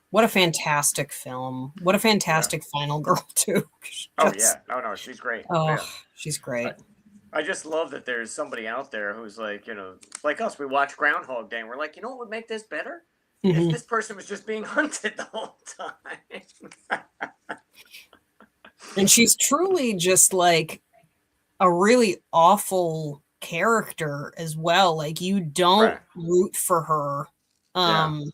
what a fantastic film! What a fantastic final girl too. Oh yeah, no, she's great. Oh, yeah. She's great. I just love that there's somebody out there who's like, like us. We watch Groundhog Day, and we're like, what would make this better? If this person was just being hunted the whole time. And she's truly just like a really awful character as well. Like, you don't root for her. And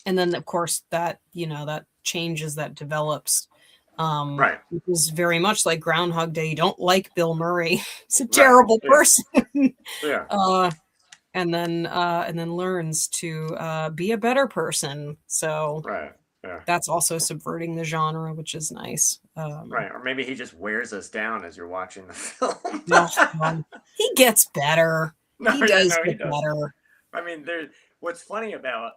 then of course that, that changes, that develops. It was very much like Groundhog Day. You don't like Bill Murray. He's a terrible person. And then learns to be a better person. So that's also subverting the genre, which is nice. Or maybe he just wears us down as you're watching the film. He gets better. He does get better. I mean, what's funny about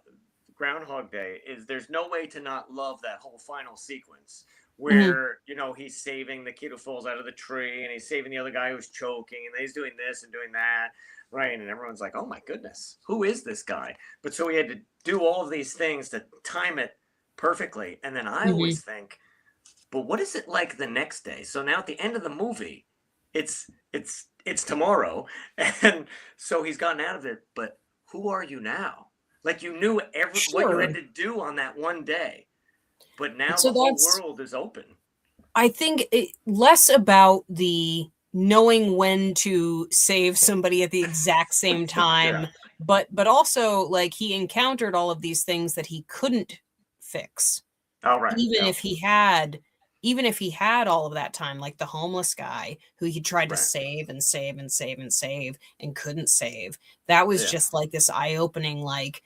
Groundhog Day is there's no way to not love that whole final sequence where he's saving the kid who falls out of the tree, and he's saving the other guy who's choking, and he's doing this and doing that. Right. And everyone's like, oh my goodness, who is this guy? But so he had to do all of these things to time it perfectly. And then I always think, but what is it like the next day? So now at the end of the movie, it's tomorrow. And so he's gotten out of it. But who are you now? Like, you knew what you had to do on that one day. But now the whole world is open. I think less about the knowing when to save somebody at the exact same time, but also like he encountered all of these things that he couldn't fix. Oh, right. Even if he had even if he had all of that time, like the homeless guy who he tried to Right. save and save and save and save and couldn't save, that was just like this eye-opening, like,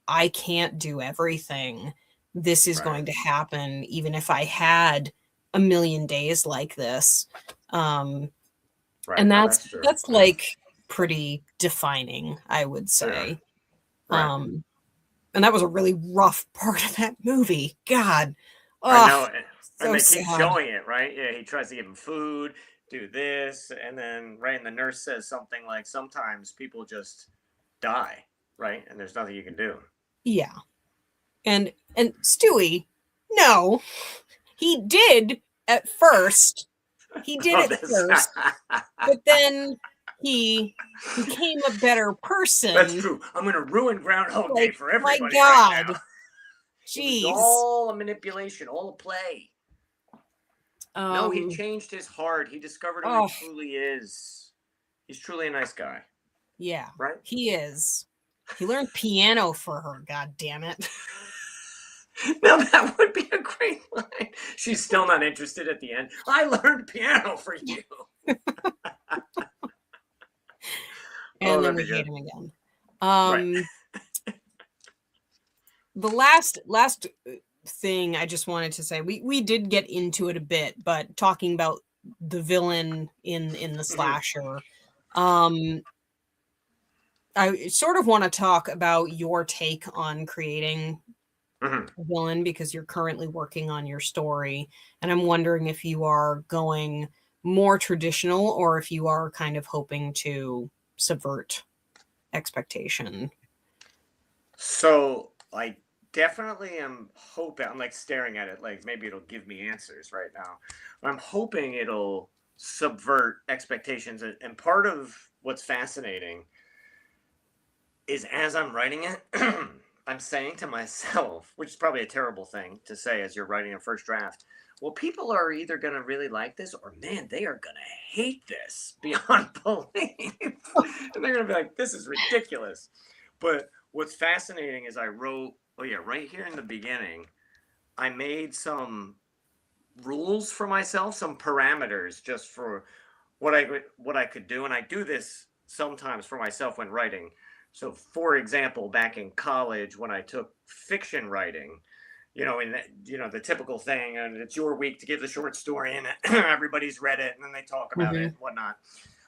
I can't do everything. This is going to happen even if I had a million days like this. And that's like pretty defining, I would say. And that was a really rough part of that movie. God. I know. So and they sad. keep showing it, right? Yeah, he tries to give him food, do this, and then and the nurse says something like, sometimes people just die, right? And there's nothing you can do. Yeah. And Stewie, no, he did at first. He did at first, but then he became a better person. That's true. I'm going to ruin Groundhog Day for everybody. My God. Right, jeez. It was all a manipulation, all a play. No, he changed his heart. He discovered who he truly is. He's truly a nice guy. Yeah. Right? He is. He learned piano for her, God damn it. Now that would be a great line. She's still not interested at the end. I learned piano for you. And then we hate him again. The last thing I just wanted to say, we did get into it a bit, but talking about the villain in the slasher, I sort of want to talk about your take on creating a villain, because you're currently working on your story, and I'm wondering if you are going more traditional or if you are kind of hoping to subvert expectation. So I definitely am hoping, I'm like staring at it like maybe it'll give me answers right now. I'm hoping it'll subvert expectations. And part of what's fascinating is, as I'm writing it, I'm saying to myself, which is probably a terrible thing to say as you're writing a first draft, well, people are either going to really like this, or man, they are going to hate this beyond belief. And they're going to be like, this is ridiculous. But what's fascinating is I wrote, right here in the beginning, I made some rules for myself, some parameters just for what I could do. And I do this sometimes for myself when writing. So, for example, back in college when I took fiction writing, the typical thing, and it's your week to give the short story, and everybody's read it, and then they talk about it and whatnot.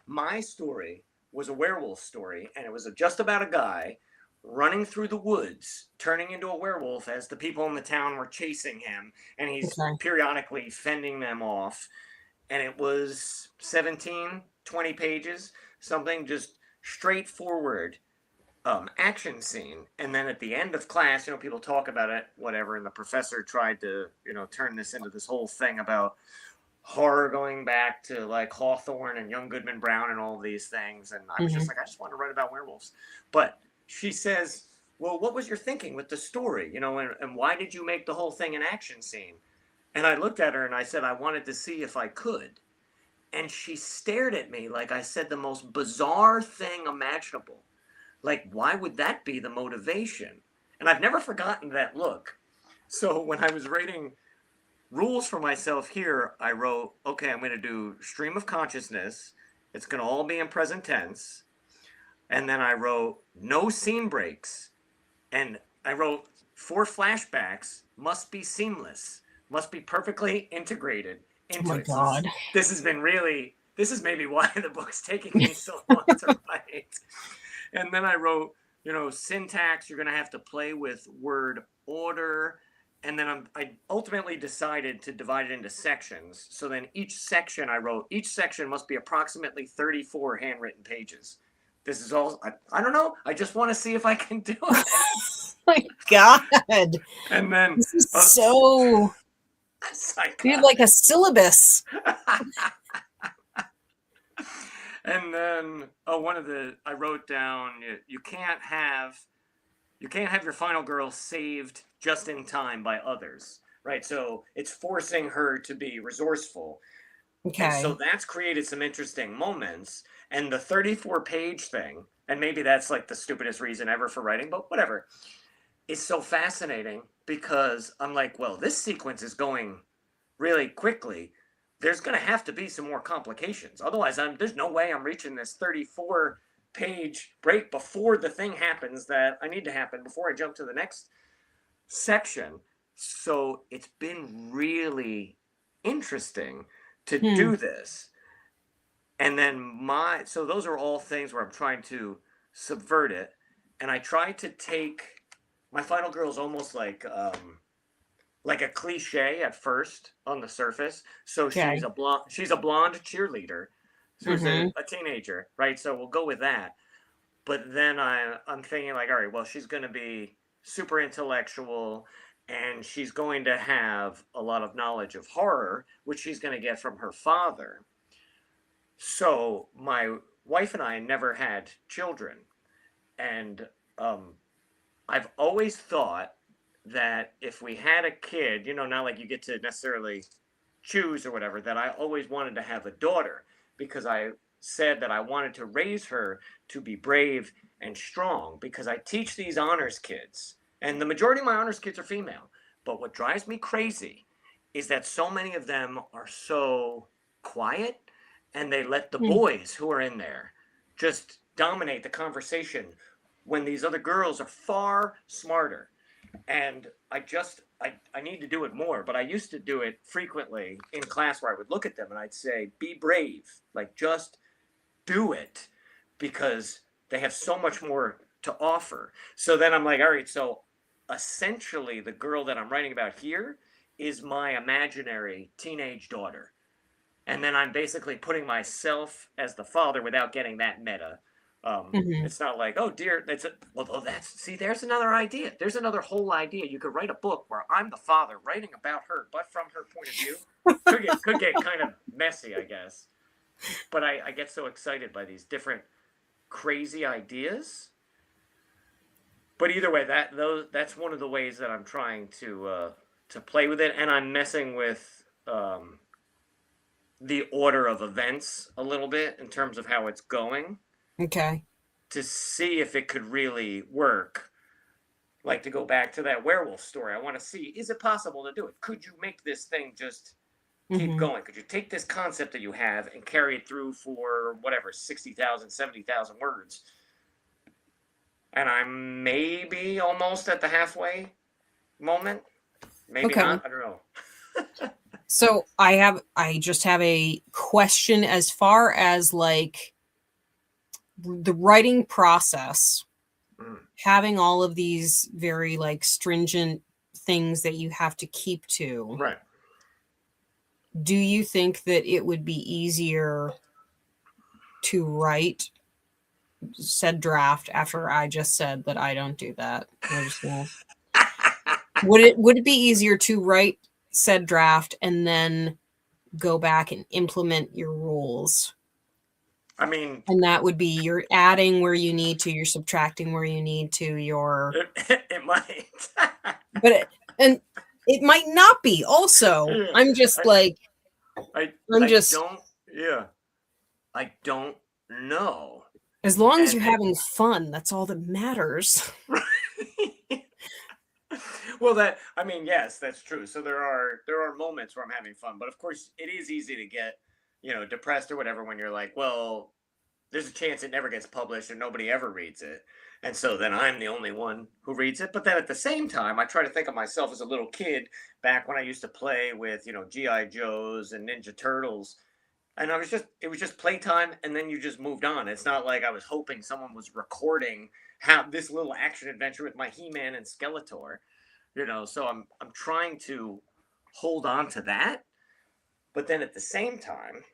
My story was a werewolf story, and it was just about a guy running through the woods, turning into a werewolf as the people in the town were chasing him, and he's periodically fending them off. And it was 17, 20 pages, something just straightforward. Action scene. And then at the end of class, people talk about it, whatever, and the professor tried to, turn this into this whole thing about horror going back to like Hawthorne and Young Goodman Brown and all these things. And I was just like, I just want to write about werewolves. But she says, well, what was your thinking with the story? And why did you make the whole thing an action scene? And I looked at her and I said, I wanted to see if I could. And she stared at me like I said the most bizarre thing imaginable. Like, why would that be the motivation? And I've never forgotten that look. So when I was writing rules for myself here, I wrote, okay, I'm going to do stream of consciousness. It's going to all be in present tense. And then I wrote no scene breaks. And I wrote 4 flashbacks must be seamless, must be perfectly integrated into it. God. This is maybe why the book's taking me so long to write. And then I wrote, syntax, you're going to have to play with word order. And then I ultimately decided to divide it into sections. So then each section must be approximately 34 handwritten pages. This is all, I don't know. I just want to see if I can do it. My God. And then this is so you're like a syllabus. And then I wrote down, you can't have your final girl saved just in time by others, right? So it's forcing her to be resourceful. Okay. And so that's created some interesting moments. And the 34-page thing, and maybe that's like the stupidest reason ever for writing, but whatever, is so fascinating because I'm like, well, this sequence is going really quickly, there's going to have to be some more complications. Otherwise, there's no way I'm reaching this 34-page break before the thing happens that I need to happen before I jump to the next section. So it's been really interesting to do this. And then so those are all things where I'm trying to subvert it. And I try to take my final girl is almost like a cliche at first on the surface. So she's a blonde cheerleader who's a teenager, right? So we'll go with that. But then I'm thinking like, all right, well, she's going to be super intellectual and she's going to have a lot of knowledge of horror, which she's going to get from her father. So my wife and I never had children. And I've always thought that if we had a kid, not like you get to necessarily choose or whatever, that I always wanted to have a daughter because I said that I wanted to raise her to be brave and strong because I teach these honors kids and the majority of my honors kids are female. But what drives me crazy is that so many of them are so quiet and they let the boys who are in there just dominate the conversation when these other girls are far smarter. And I need to do it more, but I used to do it frequently in class where I would look at them and I'd say, be brave, like just do it because they have so much more to offer. So then I'm like, all right, so essentially the girl that I'm writing about here is my imaginary teenage daughter. And then I'm basically putting myself as the father without getting that meta. It's not like, oh dear, there's another idea. There's another whole idea. You could write a book where I'm the father writing about her, but from her point of view. Could get kind of messy, I guess. But I get so excited by these different crazy ideas. But either way, that's one of the ways that I'm trying to play with it, and I'm messing with the order of events a little bit in terms of how it's going. Okay. To see if it could really work. Like to go back to that werewolf story. I want to see, is it possible to do it? Could you make this thing just keep going? Could you take this concept that you have and carry it through for whatever, 60,000, 70,000 words? And I'm maybe almost at the halfway moment. Maybe not. I don't know. So I just have a question as far as like the writing process, having all of these very like stringent things that you have to keep to. Right. Do you think that it would be easier to write said draft after I just said that I don't do that? Would it be easier to write said draft and then go back and implement your rules? I mean, and that would be you're adding where you need to, you're subtracting where you need to, it might. But it might not be also. Yeah. I'm just I don't know. As long as you're having fun, that's all that matters. Well, yes, that's true. So there are moments where I'm having fun, but of course it is easy to get, depressed or whatever when you're like, well, there's a chance it never gets published and nobody ever reads it. And so then I'm the only one who reads it. But then at the same time, I try to think of myself as a little kid back when I used to play with, G.I. Joes and Ninja Turtles. And it was just playtime. And then you just moved on. It's not like I was hoping someone was recording this little action adventure with my He-Man and Skeletor, so I'm trying to hold on to that. But then at the same time,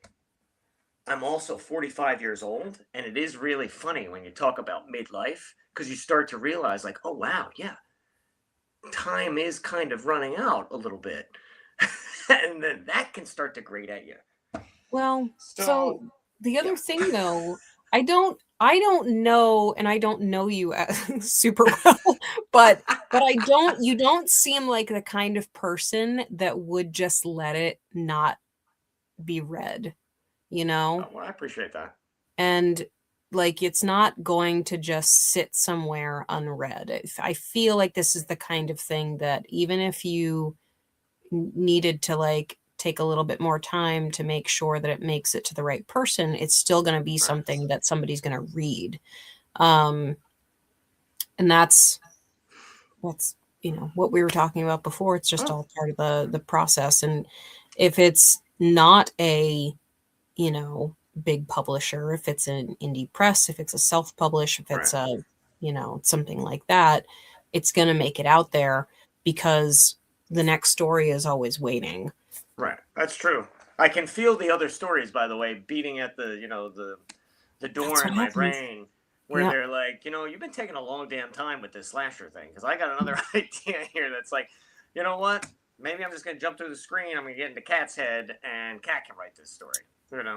I'm also 45 years old, and it is really funny when you talk about midlife, because you start to realize, like, oh, wow, yeah, time is kind of running out a little bit. And then that can start to grate at you. Well, so the other thing, though, I don't know, and I don't know you super well, but you don't seem like the kind of person that would just let it not be read. Oh, well, I appreciate that. And like, it's not going to just sit somewhere unread. I feel like this is the kind of thing that even if you needed to like take a little bit more time to make sure that it makes it to the right person, it's still going to be something that somebody's going to read. And that's, what we were talking about before. It's just all part of the process. And if it's not a, big publisher, if it's an indie press, if it's a self-publish, if it's a, something like that, it's going to make it out there because the next story is always waiting. Right. That's true. I can feel the other stories, by the way, beating at the, the door in my brain where they're like, you've been taking a long damn time with this slasher thing. Because I got another idea here that's like, you know what? Maybe I'm just going to jump through the screen. I'm going to get into Kat's head and Kat can write this story.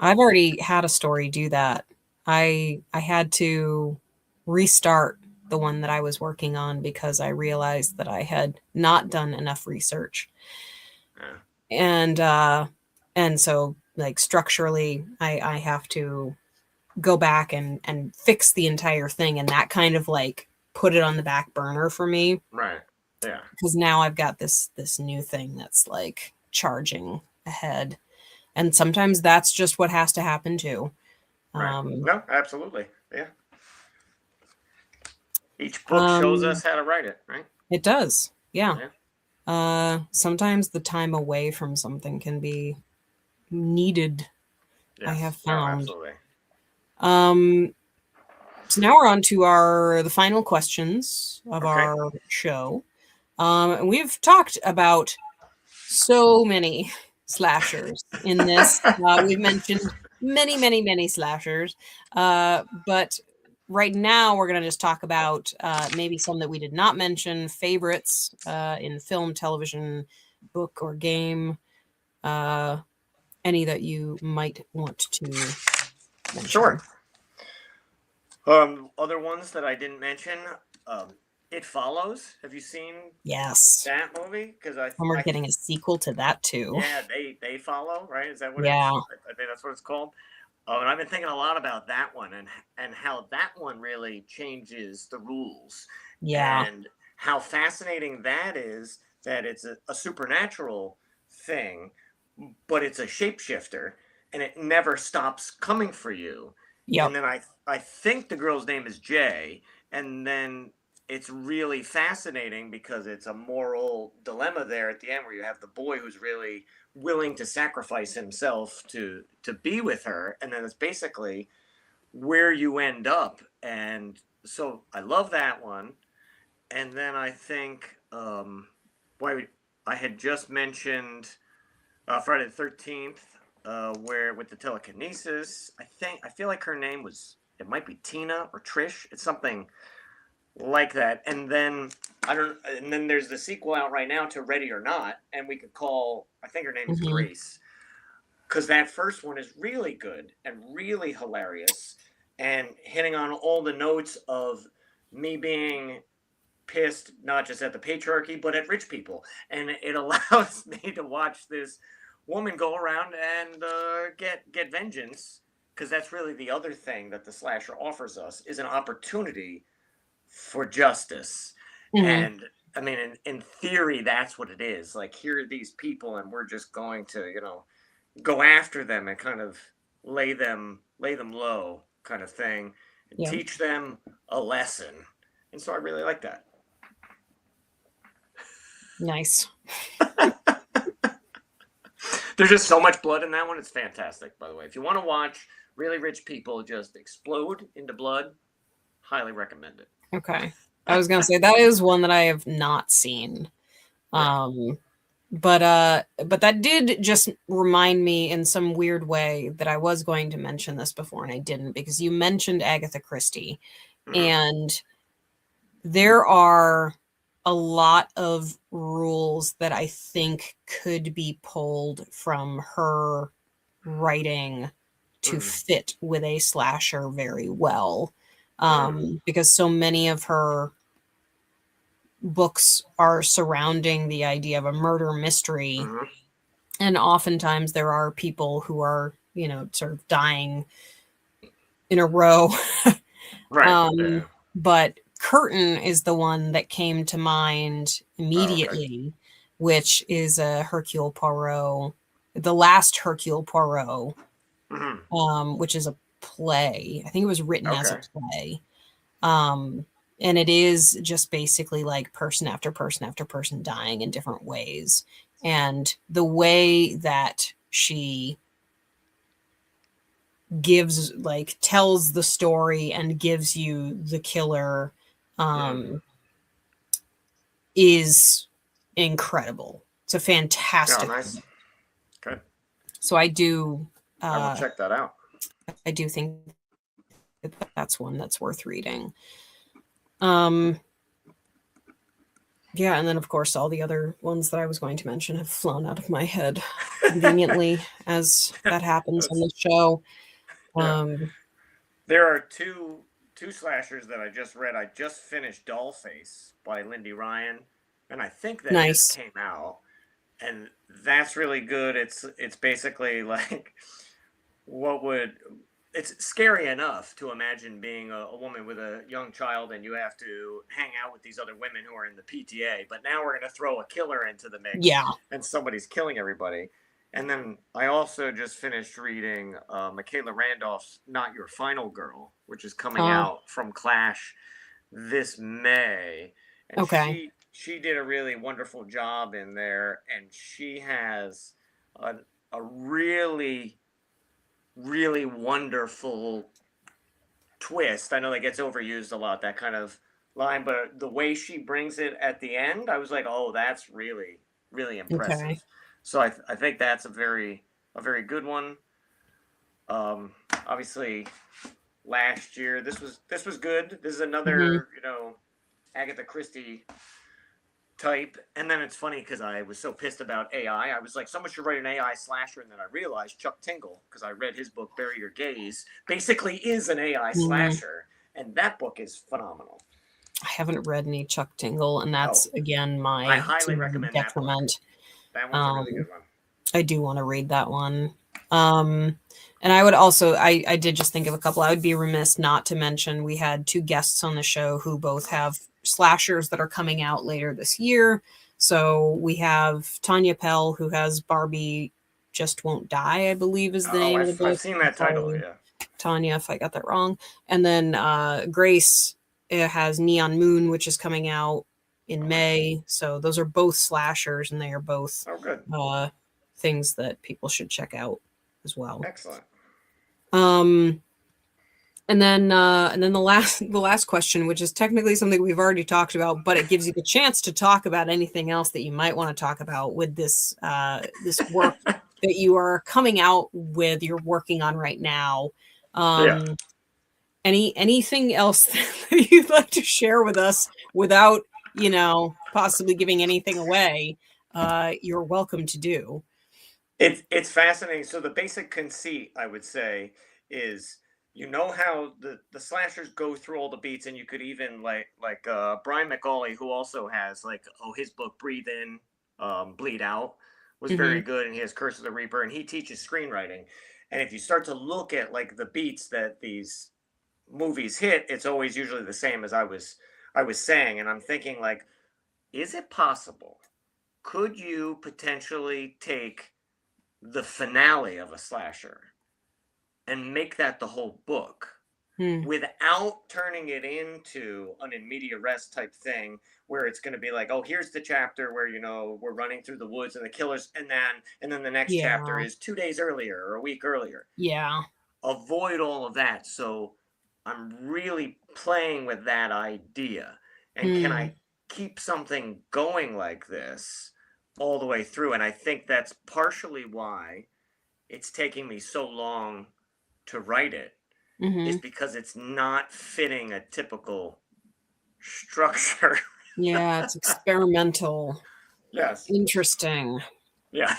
I've already had a story do that. I had to restart the one that I was working on because I realized that I had not done enough research. And so like structurally I have to go back and fix the entire thing, and that kind of like put it on the back burner for me. Right. Yeah. Because now I've got this new thing that's like charging ahead. And sometimes that's just what has to happen too. Right. No, absolutely. Yeah. Each book shows us how to write it, right? It does. Yeah. Sometimes the time away from something can be needed. Yes. I have found. Absolutely. So now we're on to the final questions of our show. And we've talked about so many slashers in this. We've mentioned many slashers, but right now we're going to just talk about maybe some that we did not mention, favorites in film, television, book, or game. Any that you might want to mention. Sure. Other ones that I didn't mention, It Follows. Have you seen that movie? Because we're getting a sequel to that too. Yeah, they follow, right? Is that what I think that's what it's called. And I've been thinking a lot about that one and how that one really changes the rules. Yeah. And how fascinating that is, that it's a supernatural thing, but it's a shapeshifter and it never stops coming for you. Yeah. And then I think the girl's name is Jay, and then it's really fascinating because it's a moral dilemma there at the end where you have the boy who's really willing to sacrifice himself to be with her, and then it's basically where you end up. And so I love that one. And then I think I had just mentioned Friday the 13th, where with the telekinesis, I feel like her name it might be Tina or Trish. It's something like that. And then and then there's the sequel out right now to Ready or Not, and we could call, I think her name is Grace, because that first one is really good and really hilarious and hitting on all the notes of me being pissed not just at the patriarchy but at rich people, and it allows me to watch this woman go around and get vengeance, because that's really the other thing that the slasher offers us, is an opportunity for justice. And I mean, in theory, that's what it is. Like, here are these people, and we're just going to, go after them and kind of lay them low, kind of thing, and teach them a lesson. And so I really like that. Nice. There's just so much blood in that one. It's fantastic, by the way. If you want to watch really rich people just explode into blood, highly recommend it. Okay. I was going to say that is one that I have not seen. But that did just remind me in some weird way that I was going to mention this before and I didn't, because you mentioned Agatha Christie, and there are a lot of rules that I think could be pulled from her writing to fit with a slasher very well. Because so many of her books are surrounding the idea of a murder mystery. And oftentimes there are people who are, sort of dying in a row. Right. But Curtain is the one that came to mind immediately, which is a Hercule Poirot The Last Hercule Poirot, mm-hmm. which is a play. I think it was written as a play. And it is just basically like person after person after person dying in different ways. And the way that she gives, like, tells the story and gives you the killer is incredible. It's a fantastic nice. Good. So I do I will check that out. I do think that's one that's worth reading. Yeah, and then of course all the other ones that I was going to mention have flown out of my head conveniently as that happens on the show. There are two slashers that I just read. I just finished Dollface by Lindy Ryan, and I think that just came out, and that's really good. It's basically like it's scary enough to imagine being a woman with a young child and you have to hang out with these other women who are in the PTA, but now we're going to throw a killer into the mix, and somebody's killing everybody. And then I also just finished reading Michaela Randolph's Not Your Final Girl, which is coming out from Clash this May. And she did a really wonderful job in there, and she has a really, really wonderful twist. I know that gets overused a lot, that kind of line, but the way she brings it at the end, I was like, oh, that's really, really impressive. So I think that's a very good one. Obviously, last year this was good. This is another Agatha Christie type. And then it's funny because I was so pissed about AI. I was like, someone should write an AI slasher, and then I realized Chuck Tingle, because I read his book Bury Your Gaze, basically is an AI slasher, and that book is phenomenal. I haven't read any Chuck Tingle, and that's again I highly recommend detriment. That one's a really good one. I do want to read that one. And I would also, I did just think of a couple. I would be remiss not to mention we had two guests on the show who both have slashers that are coming out later this year. So we have Tanya Pell, who has Barbie Just Won't Die, I believe is the name of the book. I've seen that title, yeah. Tanya, if I got that wrong. And then Grace has Neon Moon, which is coming out in May. So those are both slashers, and they are both things that people should check out as well. Excellent. And then the last question, which is technically something we've already talked about, but it gives you the chance to talk about anything else that you might want to talk about with this this work that you are coming out with, you're working on right now. Anything else that you'd like to share with us without possibly giving anything away, you're welcome to do. It's fascinating. So the basic conceit, I would say, is how the slashers go through all the beats, and you could even like Brian McAuley, who also has his book Breathe In, Bleed Out was very good, and he has Curse of the Reaper, and he teaches screenwriting. And if you start to look at the beats that these movies hit, it's always usually the same as I was saying, and I'm thinking, is it possible? Could you potentially take the finale of a slasher and make that the whole book without turning it into an in media res type thing, where it's going to be like, oh, here's the chapter where we're running through the woods and the killers, and then the next chapter is 2 days earlier or a week earlier. Avoid all of that. So I'm really playing with that idea, and can I keep something going like this all the way through? And I think that's partially why it's taking me so long to write it, is because it's not fitting a typical structure. Yeah, it's experimental. Yes. Interesting. Yeah.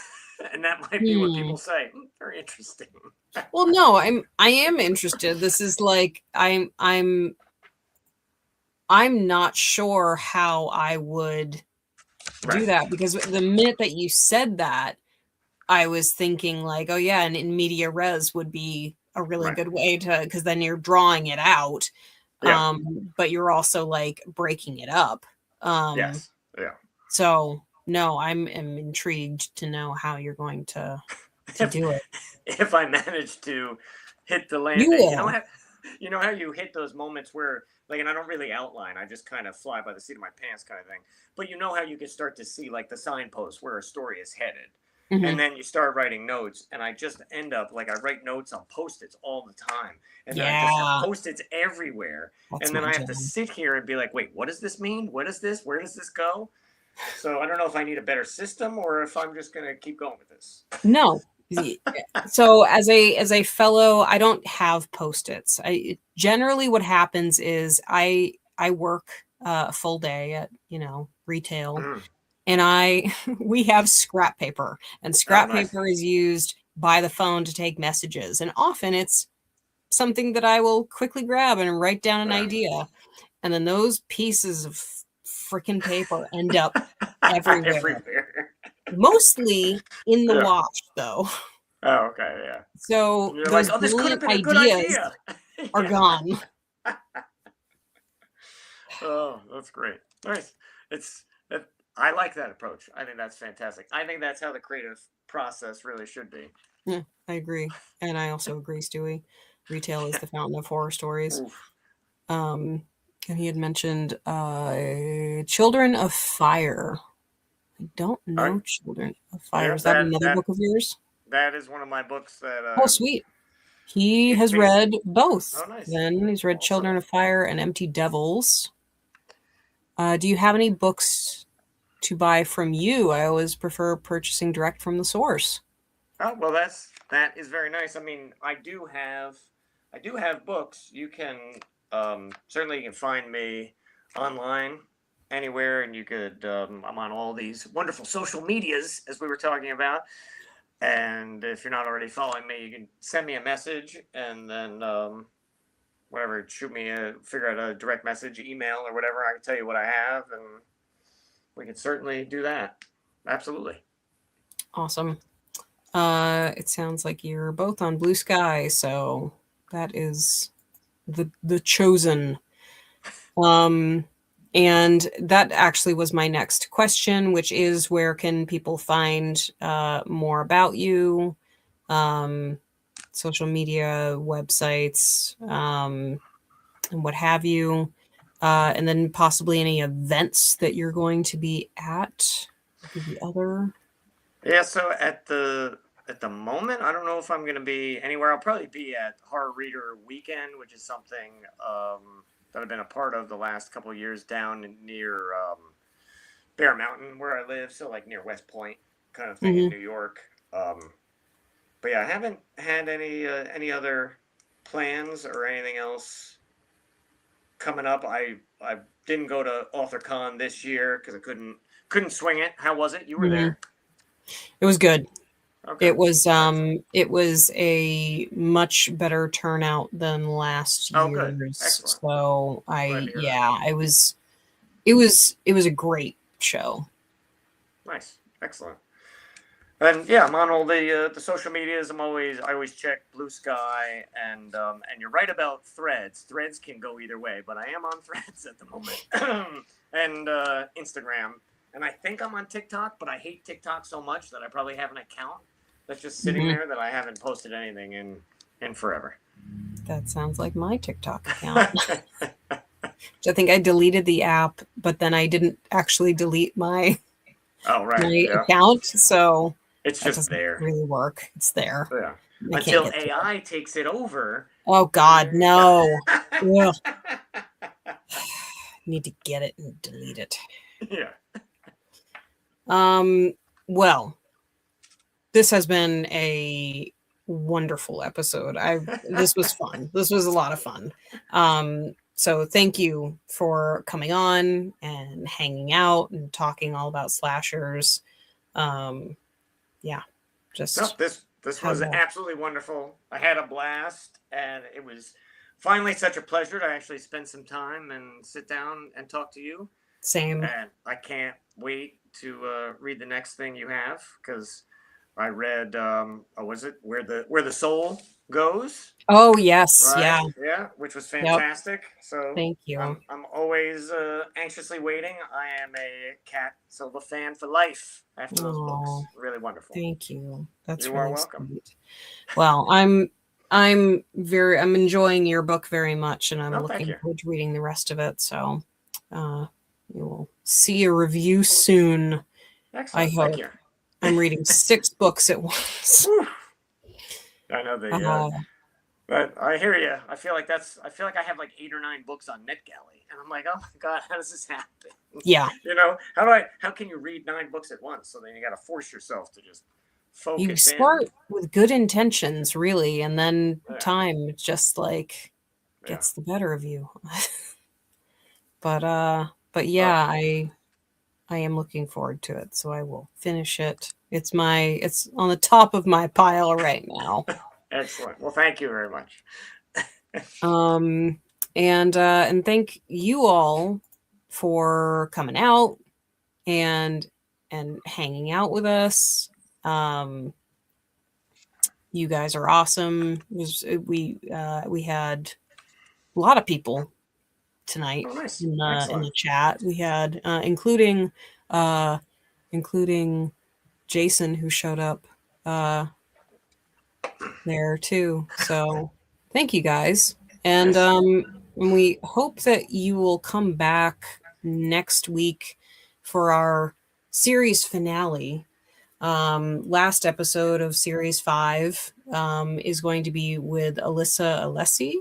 And that might be what people say. Very interesting. Well, no, I am interested. This is I'm not sure how I would do that, because the minute that you said that, I was thinking oh yeah, and in media res would be a really good way to, because then you're drawing it out, but you're also breaking it up. Yes. Yeah. So no, I'm intrigued to know how you're going to do it. If I manage to hit the You landing, will. you know how you hit those moments where, like, and I don't really outline, I just kind of fly by the seat of my pants kind of thing. But you know how you can start to see like the signposts where a story is headed. And Mhm. then you start writing notes, and I just end up like I write notes on post-its all the time, and then I just have Yeah, post-its everywhere, that's and then my I have to jam. sit here and be like, wait, what does this mean? What is this? Where does this go? So I don't know if I need a better system or if I'm just gonna keep going with this. No. So as a fellow, I don't have post-its. I generally what happens is I work a full day at, retail, Mm. and we have scrap paper, and Oh, scrap nice. paper is used by the phone to take messages, and often it's something that I will quickly grab and write down an Yeah. idea, and then those pieces of freaking paper end up everywhere, Everywhere. mostly in the Yeah. wash though. Oh, okay. Yeah. So And you're like, those oh, this could have brilliant been a good ideas idea. are Yeah. gone. Oh, that's great. Nice. It's it, I like that approach. I think that's fantastic. I think that's how the creative process really should be. Yeah, I agree. And I also agree, Stewie. Retail is the fountain of horror stories. Oof. Um, and he had mentioned Children of Fire. I don't I know Children of Fire. Yeah, Is that another book of yours? that is one of my books that Oh, sweet. He it's has based. read both. Oh, nice. Then he's read Awesome. Children of Fire and Empty Devils. Do you have any books to buy from you? I always prefer purchasing direct from the source. Oh, well, that is very nice. I mean, I do have books. You can certainly you can find me online anywhere, and you could I'm on all these wonderful social medias as we were talking about. And if you're not already following me, you can send me a message, and then whatever, figure out a direct message, email, or whatever. I can tell you what I have, and we can certainly do that. Absolutely. Awesome. It sounds like you're both on Blue Sky, so that is the chosen. Um, and that actually was my next question, which is where can people find more about you? Social media, websites, and what have you. And then possibly any events that you're going to be at. Be the other. Yeah, so at the moment, I don't know if I'm going to be anywhere. I'll probably be at Horror Reader Weekend, which is something that I've been a part of the last couple of years down near Bear Mountain, where I live, so like near West Point, kind of thing in Mm-hmm. New York. But yeah, I haven't had any other plans or anything else coming up. I didn't go to AuthorCon this year because I couldn't swing it. How was it? You were Mm-hmm. there. It was good. Okay. Excellent. It was a much better turnout than last Oh, good. year's. Excellent. So Glad to I hear that. yeah, it was a great show. Nice. Excellent. And yeah, I'm on all the social medias. I always check Blue Sky, and you're right about Threads. Threads can go either way, but I am on Threads at the moment, and Instagram, and I think I'm on TikTok, but I hate TikTok so much that I probably have an account that's just sitting there that I haven't posted anything in forever. That sounds like my TikTok account. I think I deleted the app, but then I didn't actually delete my Oh, right. my Yeah. account, so It's that just doesn't there. really work. It's there. Yeah. I can't Until get to it. AI takes it over. Oh God, There you go. no. Ugh. Need to get it and delete it. Yeah. Well, this has been a wonderful episode. This was fun. This was a lot of fun. So thank you for coming on and hanging out and talking all about slashers. Yeah, just No, this was absolutely wonderful. I had a blast, and it was finally such a pleasure to actually spend some time and sit down and talk to you. same. And I can't wait to read the next thing you have, because I read was it Where the Soul Goes? Oh yes, Right. yeah. Yeah, which was Yep. fantastic. So Thank you. I'm always anxiously waiting. I am a Cat Silva fan for life after those books. Oh, Really wonderful. thank you. That's You are really welcome. sweet. Well, I'm enjoying your book very much, and I'm Oh, thank looking you. forward to reading the rest of it. So, you will see a review soon. I Excellent. Thank hope. you. I'm reading 6 books at once. I know Uh, but I hear you. I feel like I have like 8 or 9 books on NetGalley, and I'm like, oh my god, how does this happen? yeah, How can you read 9 books at once? So then you got to force yourself to just you focus in. start with good intentions, really, and then Yeah. time just like gets the better of you. But yeah, I am looking forward to it, so I will finish it. It's on the top of my pile right now. Excellent. Well, thank you very much. And thank you all for coming out and hanging out with us. You guys are awesome. We had a lot of people tonight Oh, nice. in Excellent. the chat. We had including Jason, who showed up there too. So thank you guys. And Yes. we hope that you will come back next week for our series finale. Last episode of series 5 is going to be with Alyssa Alessi,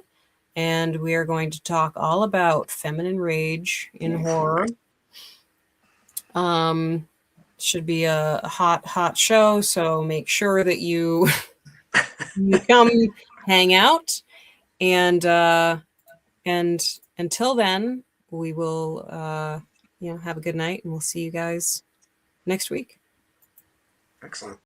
and we are going to talk all about feminine rage in horror. Should be a hot show, so make sure that you you come hang out, and until then, we will have a good night, and we'll see you guys next week. Excellent.